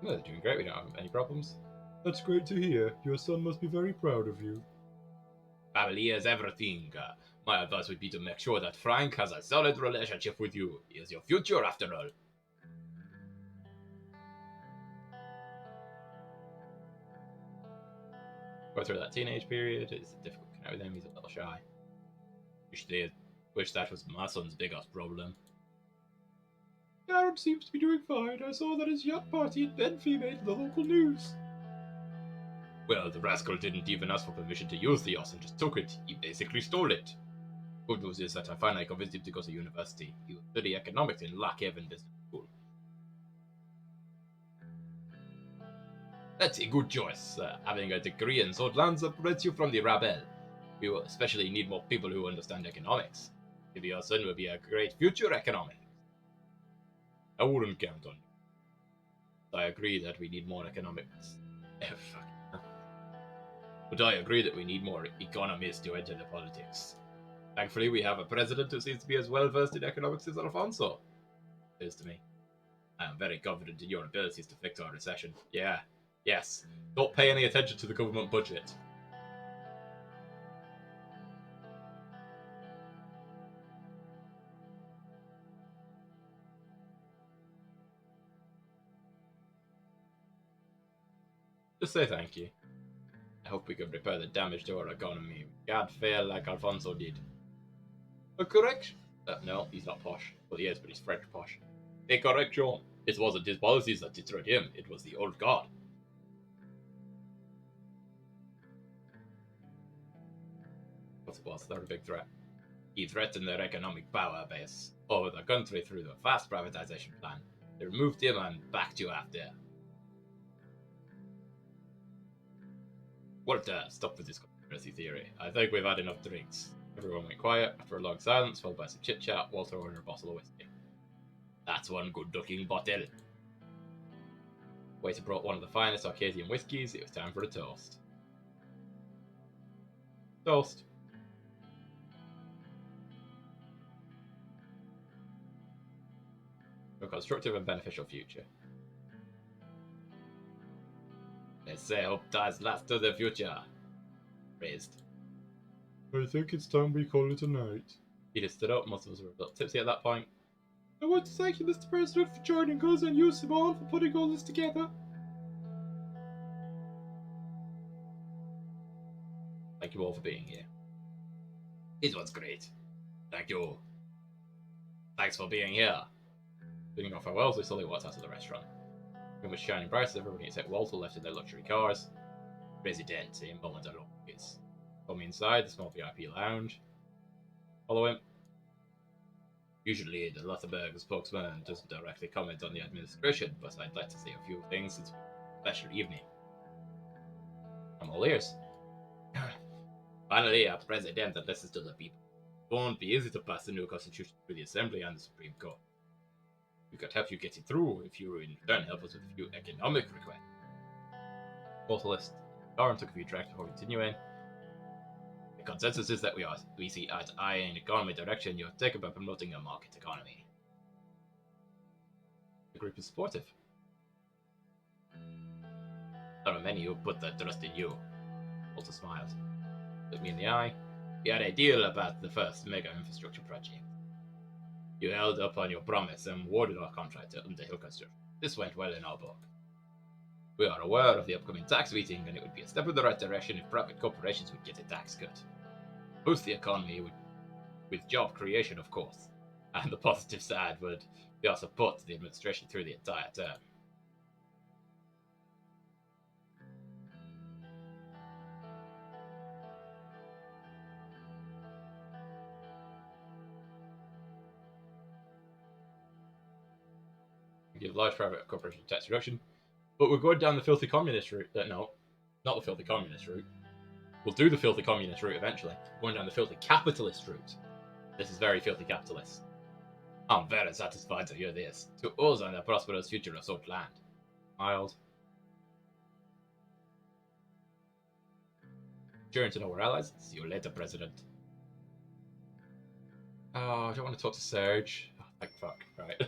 Well, they're doing great. We don't have any problems. That's great to hear. Your son must be very proud of you. Family is everything. My advice would be to make sure that Frank has a solid relationship with you. He is your future, after all. Go through that teenage period. It's difficult to connect with him. He's a little shy. Wish that was my son's biggest problem. Darren seems to be doing fine. I saw that his yacht party at Benfey made the local news. Well, the rascal didn't even ask for permission to use the yacht and just took it. He basically stole it. Good news is that I finally convinced him to go to university. He will study economics in Lockhaven Business School. That's a good choice. Having a degree in those lands separates you from the rabble. We will especially need more people who understand economics. Maybe your son will be a great future economic. I wouldn't count on you. I agree that we need more economics. But I agree that we need more economists to enter the politics. Thankfully, we have a president who seems to be as well versed in economics as Alfonso. It is to me. I am very confident in your abilities to fix our recession. Yeah, yes. Don't pay any attention to the government budget. Just say thank you. I hope we can repair the damage to our economy. We can't fail like Alfonso did. A correction? No, he's not posh. Well, he is, but he's French posh. A correction. It wasn't his policies that destroyed him. It was the old god. What was their big threat? He threatened their economic power base over the country through the fast privatization plan. They removed him and backed you after. Walter, stop with this conspiracy theory. I think we've had enough drinks. Everyone went quiet. After a long silence, followed by some chit-chat, Walter ordered a bottle of whiskey. That's one good-looking bottle. Waiter brought one of the finest Arcadian whiskies. It was time for a toast. Toast. For a constructive and beneficial future. They say hope dies last to the future. Raised. I think it's time we call it a night. Edith stood up. Most of us were a little tipsy at that point. I want to thank you, Mr. President, for joining us, and you, Simone, for putting all this together. Thank you all for being here. This was great. Thank you. Thanks for being here. Bidding our farewells, we slowly walked out of the restaurant. The room was shining bright as everybody except Walter left in their luxury cars. President, a moment alone, please. Follow me inside the small VIP lounge. Follow him. Usually, the Lotterberg spokesman doesn't directly comment on the administration, but I'd like to say a few things. It's a special evening. I'm all ears. Finally, a president that listens to the people. It won't be easy to pass the new constitution through the Assembly and the Supreme Court. We could help you get it through if you in return help us with a few economic requests. Walter list and took a few tracks before continuing. The consensus is that we see eye to eye in economy direction you have taken by promoting a market economy. The group is supportive. There are many who put their trust in you. Walter smiled. Looked me in the eye. We had a deal about the first mega infrastructure project. You held up on your promise and awarded our contract to Underhill Construction. This went well in our book. We are aware of the upcoming tax meeting, and it would be a step in the right direction if private corporations would get a tax cut. Boost the economy with job creation, of course. And the positive side would be our support to the administration through the entire term. We give large private corporation tax reduction, but we're going down the filthy communist route. No, not the filthy communist route. We'll do the filthy communist route eventually. We're going down the filthy capitalist route. This is very filthy capitalist. I'm very satisfied to hear this. To us and the prosperous future of such land. Mild. Cheering to know we're allies. See you later, President. Oh, I don't want to talk to Serge. Oh, thank fuck. Right.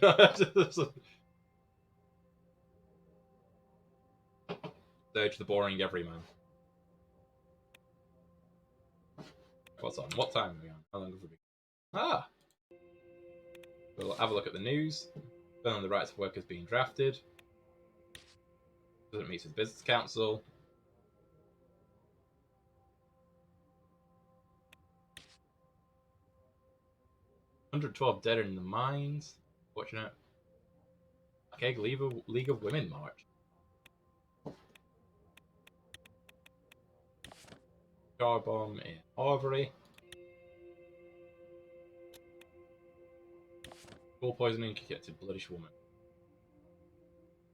Serge the boring everyman. What's on? What time are we on? How long have we been? Ah! We'll have a look at the news. Bill on the rights of workers being drafted. Doesn't meet with the Business Council. $112 dead in the mines. Fortunate. Okay, League of Women March. Car bomb in Aubrey. Full poisoning kicked to Bloodish woman.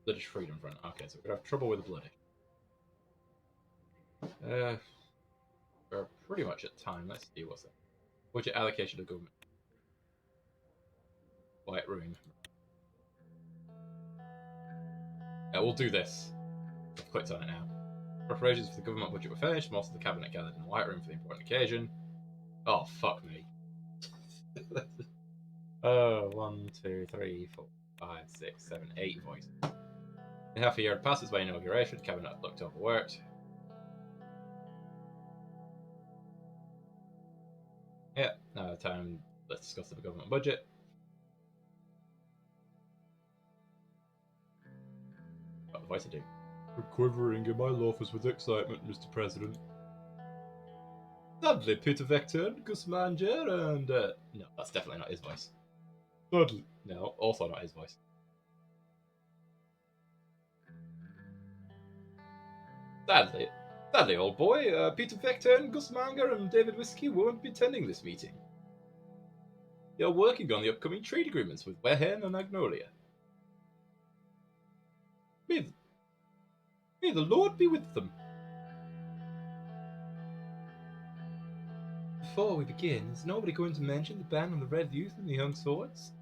Bloodish Freedom Front. Okay, so we're gonna have trouble with the Bloodish. We're pretty much at time. Let's see what's that. Budget allocation of government. White Room. Yeah, we'll do this. I've clicked on it now. Preparations for the government budget were finished. Most of the cabinet gathered in the White Room for the important occasion. Oh, fuck me. 1, 2, 3, 4, 5, 6, 7, 8 voices. In half a year passes by inauguration, the cabinet looked overworked. Yeah, now time. Let's discuss the government budget. What the voice I do? I'm quivering in my loafers with excitement, Mr. President. Dudley, Peter Vector, Gus Manger, and No, that's definitely not his voice. Dudley. No, also not his voice. Sadly, old boy, Peter Vector and Gus Manger and David Whiskey won't be attending this meeting. They're working on the upcoming trade agreements with Wehen and Magnolia. May the Lord be with them. Before we begin, is nobody going to mention the ban on the Red Youth and the Young Swords?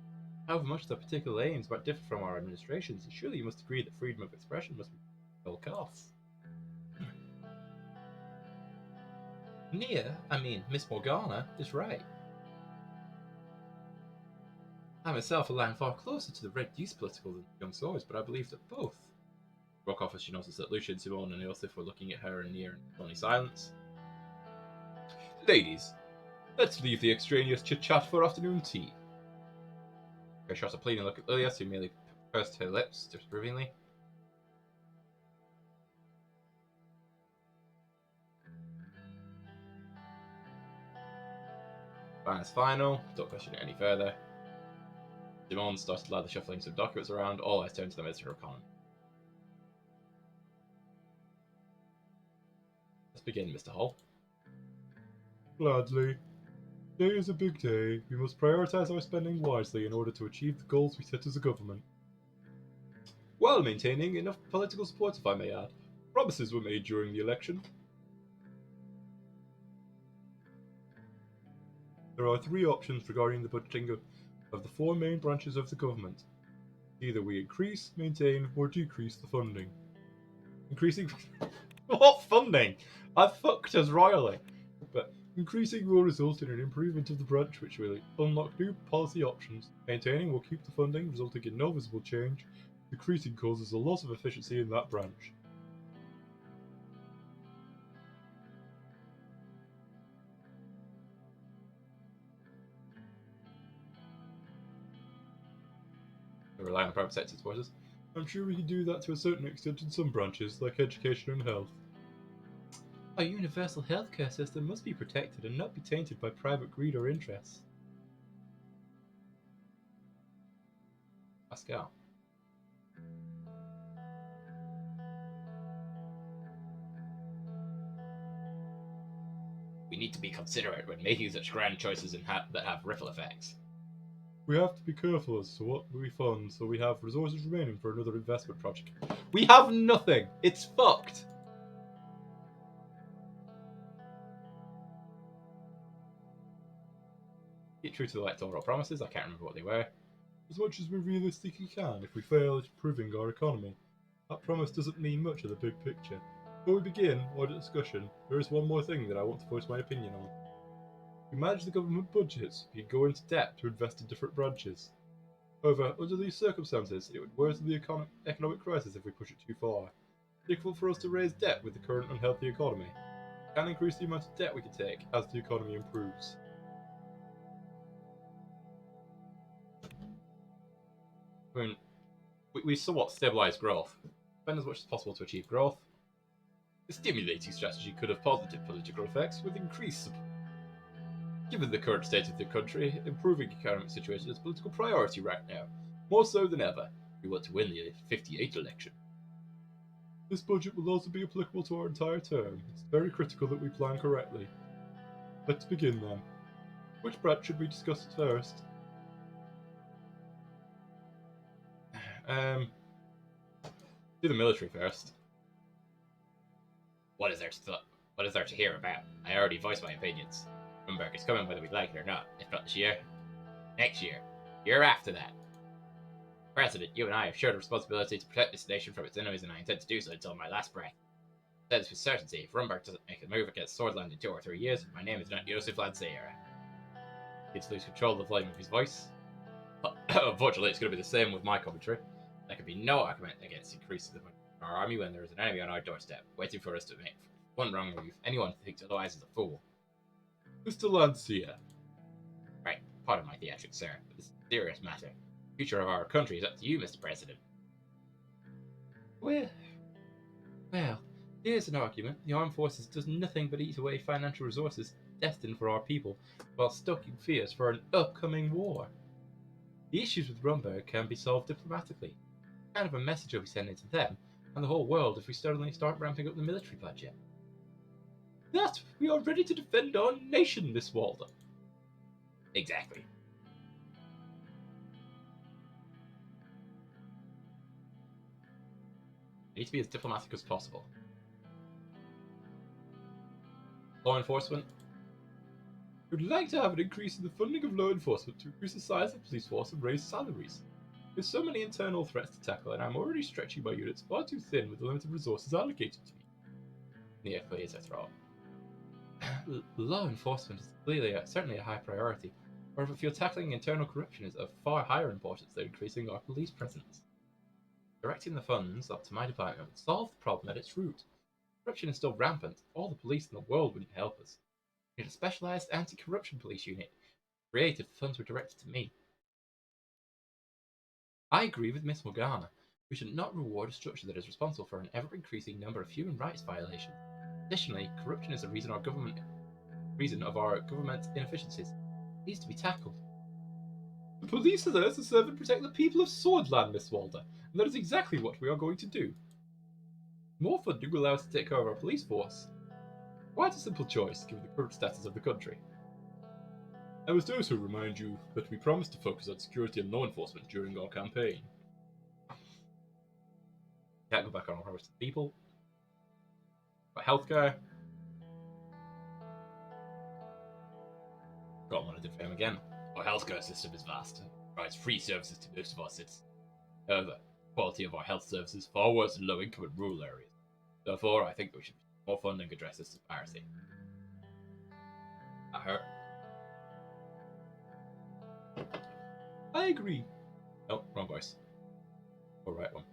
However much their particular aims might differ from our administration's, surely you must agree that freedom of expression must be at all costs. Miss Morgana is right. I myself align far closer to the Red Youth political than the Young Swords, but I believe that both. Broke off as she noticed that Lucian, Simone, and Eosif were looking at her in near and stony silence. Ladies, let's leave the extraneous chit-chat for afternoon tea. I shot a pleading look at Lilias, who merely pursed her lips disapprovingly. Plan is final. Don't question it any further. Demon started loudly shuffling some documents around. All eyes turned to the Minister of Economy. Let's begin, Mr. Hall. Gladly. Today is a big day. We must prioritise our spending wisely in order to achieve the goals we set as a government. While maintaining enough political support, if I may add. Promises were made during the election. There are three options regarding the budgeting of the four main branches of the government. Either we increase, maintain, or decrease the funding. Increasing... What funding? I fucked us royally. But increasing will result in an improvement of the branch, which will unlock new policy options. Maintaining will keep the funding, resulting in no visible change. Decreasing causes a loss of efficiency in that branch. We rely on private sector forces. I'm sure we can do that to a certain extent in some branches, like education and health. Our universal healthcare system must be protected and not be tainted by private greed or interests. Pascal. We need to be considerate when making such grand choices that have ripple effects. We have to be careful as to what we fund so we have resources remaining for another investment project. We have nothing! It's fucked! Get true to the electoral promises, I can't remember what they were. As much as we realistically can if we fail at improving our economy. That promise doesn't mean much in the big picture. Before we begin our discussion, there is one more thing that I want to voice my opinion on. We manage the government budgets, we can go into debt to invest in different branches. However, under these circumstances, it would worsen the economic crisis if we push it too far. It's difficult for us to raise debt with the current unhealthy economy. We can increase the amount of debt we can take as the economy improves. I mean, we somewhat stabilise growth. Spend as much as possible to achieve growth. The stimulating strategy could have positive political effects with increased support. Given the current state of the country, improving economic situation is a political priority right now, more so than ever. We want to win the 58 election. This budget will also be applicable to our entire term. It's very critical that we plan correctly. Let's begin then. Which branch should we discuss first? Do the military first. What is there to hear about? I already voiced my opinions. Rumberg is coming whether we like it or not. If not this year, next year, year after that. President, you and I have shared a responsibility to protect this nation from its enemies, and I intend to do so until my last breath. I say this with certainty. If Rumberg doesn't make a move against Swordland in 2 or 3 years, my name is not Joseph Lansera. He needs to lose control of the volume of his voice. Unfortunately, it's going to be the same with my commentary. There can be no argument against increasing the budget of our army when there is an enemy on our doorstep, waiting for us to make one wrong move. Anyone who thinks otherwise is a fool. Mr. Lancia. Right, pardon my theatrics, sir, but this is a serious matter. The future of our country is up to you, Mr. President. Well, here's an argument. The armed forces does nothing but eat away financial resources destined for our people, while stoking fears for an upcoming war. The issues with Rumberg can be solved diplomatically. Kind of a message will be sent to them and the whole world if we suddenly start ramping up the military budget. That we are ready to defend our nation, Miss Walder. Exactly. I need to be as diplomatic as possible. Law enforcement. We'd like to have an increase in the funding of law enforcement to increase the size of the police force and raise salaries. There's so many internal threats to tackle, and I'm already stretching my units far too thin with the limited resources allocated to me. Nia clears her throat. Law enforcement is clearly certainly a high priority. However, I feel tackling internal corruption is of far higher importance than increasing our police presence. Directing the funds up to my department would solve the problem at its root. Corruption is still rampant. All the police in the world wouldn't help us. We need a specialized anti-corruption police unit. Created, the funds were directed to me. I agree with Miss Morgana. We should not reward a structure that is responsible for an ever-increasing number of human rights violations. Additionally, corruption is the reason of our government inefficiencies. needs to be tackled. The police are there to serve and protect the people of Swordland, Miss Walder, and that is exactly what we are going to do. More funding will allow us to take care of our police force. Quite a simple choice, given the current status of the country. I must also remind you that we promised to focus on security and law enforcement during our campaign. Can't go back on our promise to the people. But healthcare. Got one I did for him again. Our healthcare system is vast and provides free services to most of our citizens. However, the quality of our health services is far worse in low-income and rural areas. Therefore, I think we should more funding address this disparity. That hurt. I agree. Oh, wrong voice. Or right one.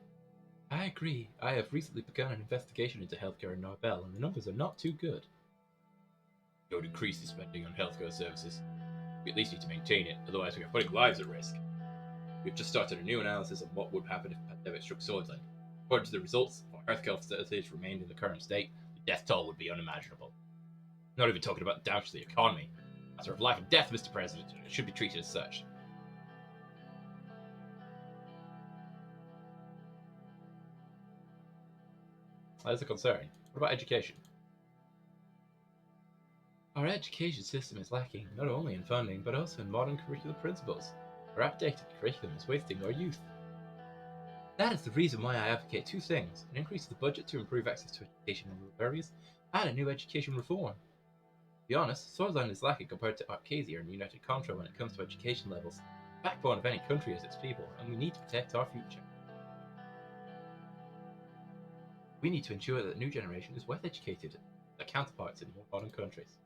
I agree. I have recently begun an investigation into healthcare in Norbel, and the numbers are not too good. We don't increase the spending on healthcare services. We at least need to maintain it, otherwise we are putting lives at risk. We've just started a new analysis on what would happen if a pandemic struck Swordsland. According to the results, if our healthcare facilities remained in the current state, the death toll would be unimaginable. Not even talking about the damage to the economy. A matter of life and death, Mr. President, and it should be treated as such. That is a concern. What about education? Our education system is lacking not only in funding, but also in modern curricular principles. Our outdated curriculum is wasting our youth. That is the reason why I advocate two things: an increase in the budget to improve access to education in rural areas, and a new education reform. To be honest, Swordsland is lacking compared to Arcadia and United Contra when it comes to education levels. The backbone of any country is its people, and we need to protect our future. We need to ensure that the new generation is well educated, their counterparts in more modern countries.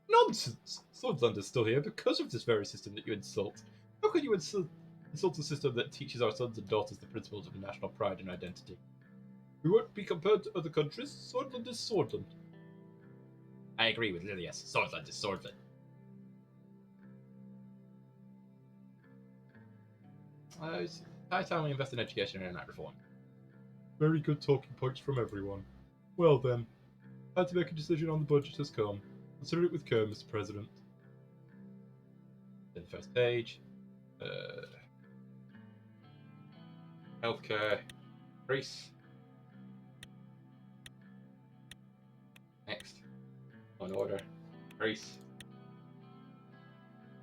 Nonsense! Swordland is still here because of this very system that you insult. How can you insult a system that teaches our sons and daughters the principles of national pride and identity? We won't be compared to other countries. Swordland is Swordland. I agree with Lilias. Swordsland is Swordland. It's high time we invest in education and internet reform. Very good talking points from everyone. Well then, time to make a decision on the budget has come. Consider it with care, Mr. President. Then the first page. Healthcare. Increase. Next. On order. Increase.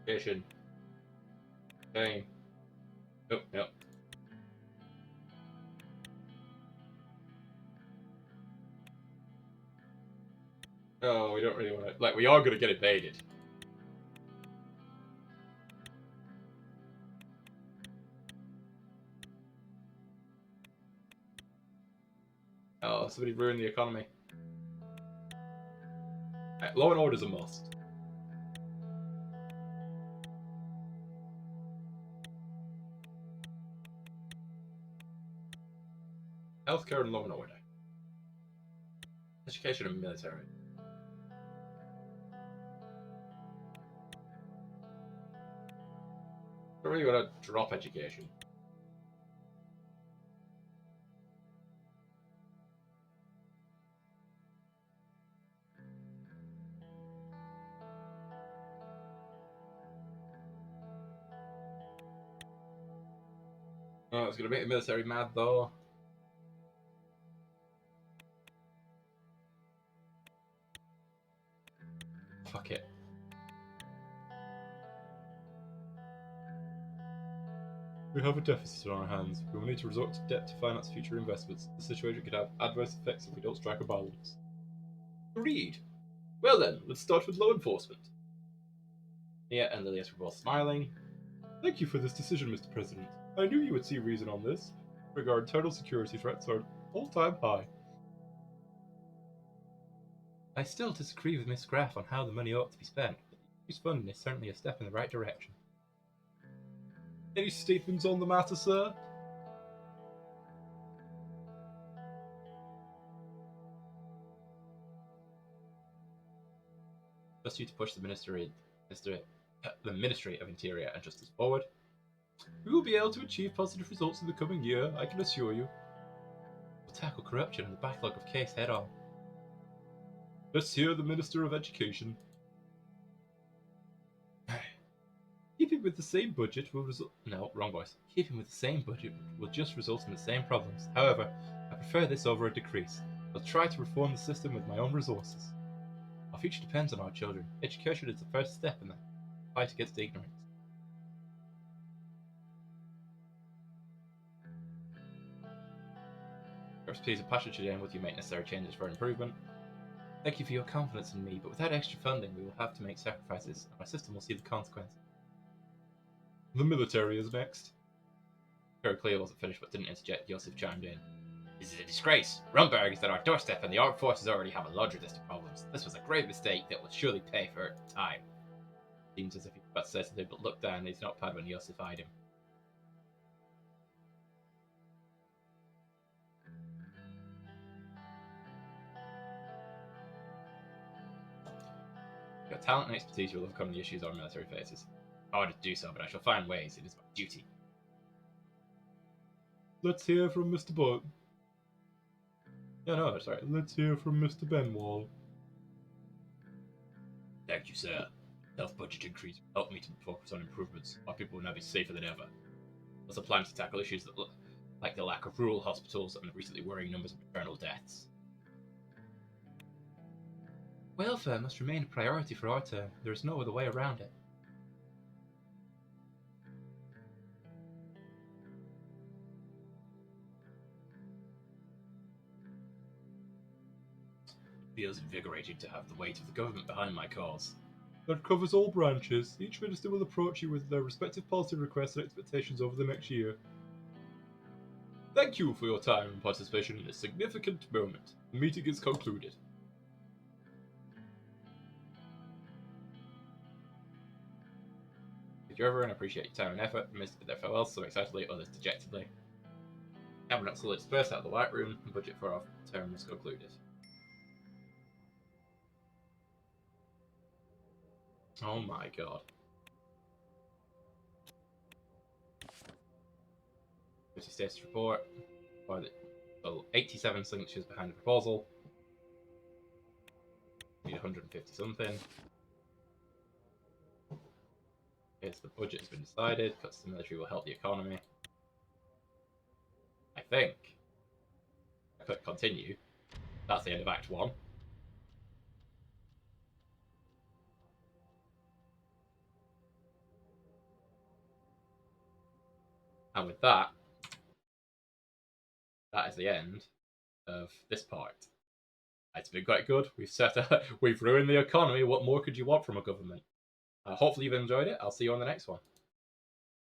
Education. Okay. Oh, no. Oh, we don't really want to. Like, we are going to get invaded. Oh, somebody ruined the economy. Right, law and order is a must. Healthcare and law and order. Education and military. I don't really want to drop education. Oh, it's going to make the military mad, though. Fuck it. We have a deficit on our hands. We will need to resort to debt to finance future investments. The situation could have adverse effects if we don't strike a balance. Agreed. Well then, let's start with law enforcement. Nia and Lilias were both smiling. Thank you for this decision, Mr. President. I knew you would see reason on this. Our internal security threats are all-time high. I still disagree with Miss Graff on how the money ought to be spent, but the increased funding is certainly a step in the right direction. Any statements on the matter, sir? Just you to push the Ministry of Interior and Justice forward. We will be able to achieve positive results in the coming year, I can assure you. We'll tackle corruption and the backlog of case head on. Let's hear the Minister of Education. with the same budget will result. No, wrong voice. Keeping with the same budget will just result in the same problems. However, I prefer this over a decrease. I'll try to reform the system with my own resources. Our future depends on our children. Education is the first step in the fight against ignorance. Perhaps please and passion today with you make necessary changes for improvement. Thank you for your confidence in me, but without extra funding, we will have to make sacrifices, and our system will see the consequences. The military is next. Clear wasn't finished, but didn't interject. Yosef chimed in. This is a disgrace. Rumberg is at our doorstep, and the armed forces already have a laundry list of problems. This was a grave mistake that will surely pay for time. Seems as if he's about to say something, but looked down and his notepad when Yosef eyed him. Your talent and expertise will overcome the issues our military faces. I wanted to do so, but I shall find ways. It is my duty. Let's hear from Mr. Butt. No, sorry. Let's hear from Mr. Benwall. Thank you, sir. Health budget increase will help me to focus on improvements. Our people will now be safer than ever. Also plan to tackle issues that like the lack of rural hospitals and the recently worrying numbers of maternal deaths. Welfare must remain a priority for our term. There is no other way around it. It feels invigorating to have the weight of the government behind my cause. That covers all branches. Each minister will approach you with their respective policy requests and expectations over the next year. Thank you for your time and participation in this significant moment. The meeting is concluded. Thank you everyone, appreciate your time and effort. Missed their farewells, some excitedly, others dejectedly. Cabinet will disperse out of the White Room, and budget for our term is concluded. Oh my god. 50 status report. 87 signatures behind the proposal. Need 150 something. Yes, the budget has been decided. Cuts to the military will help the economy. I think. I click continue. That's the end of Act 1. And with that, that is the end of this part. It's been quite good. We've ruined the economy. What more could you want from a government? Hopefully you've enjoyed it. I'll see you on the next one.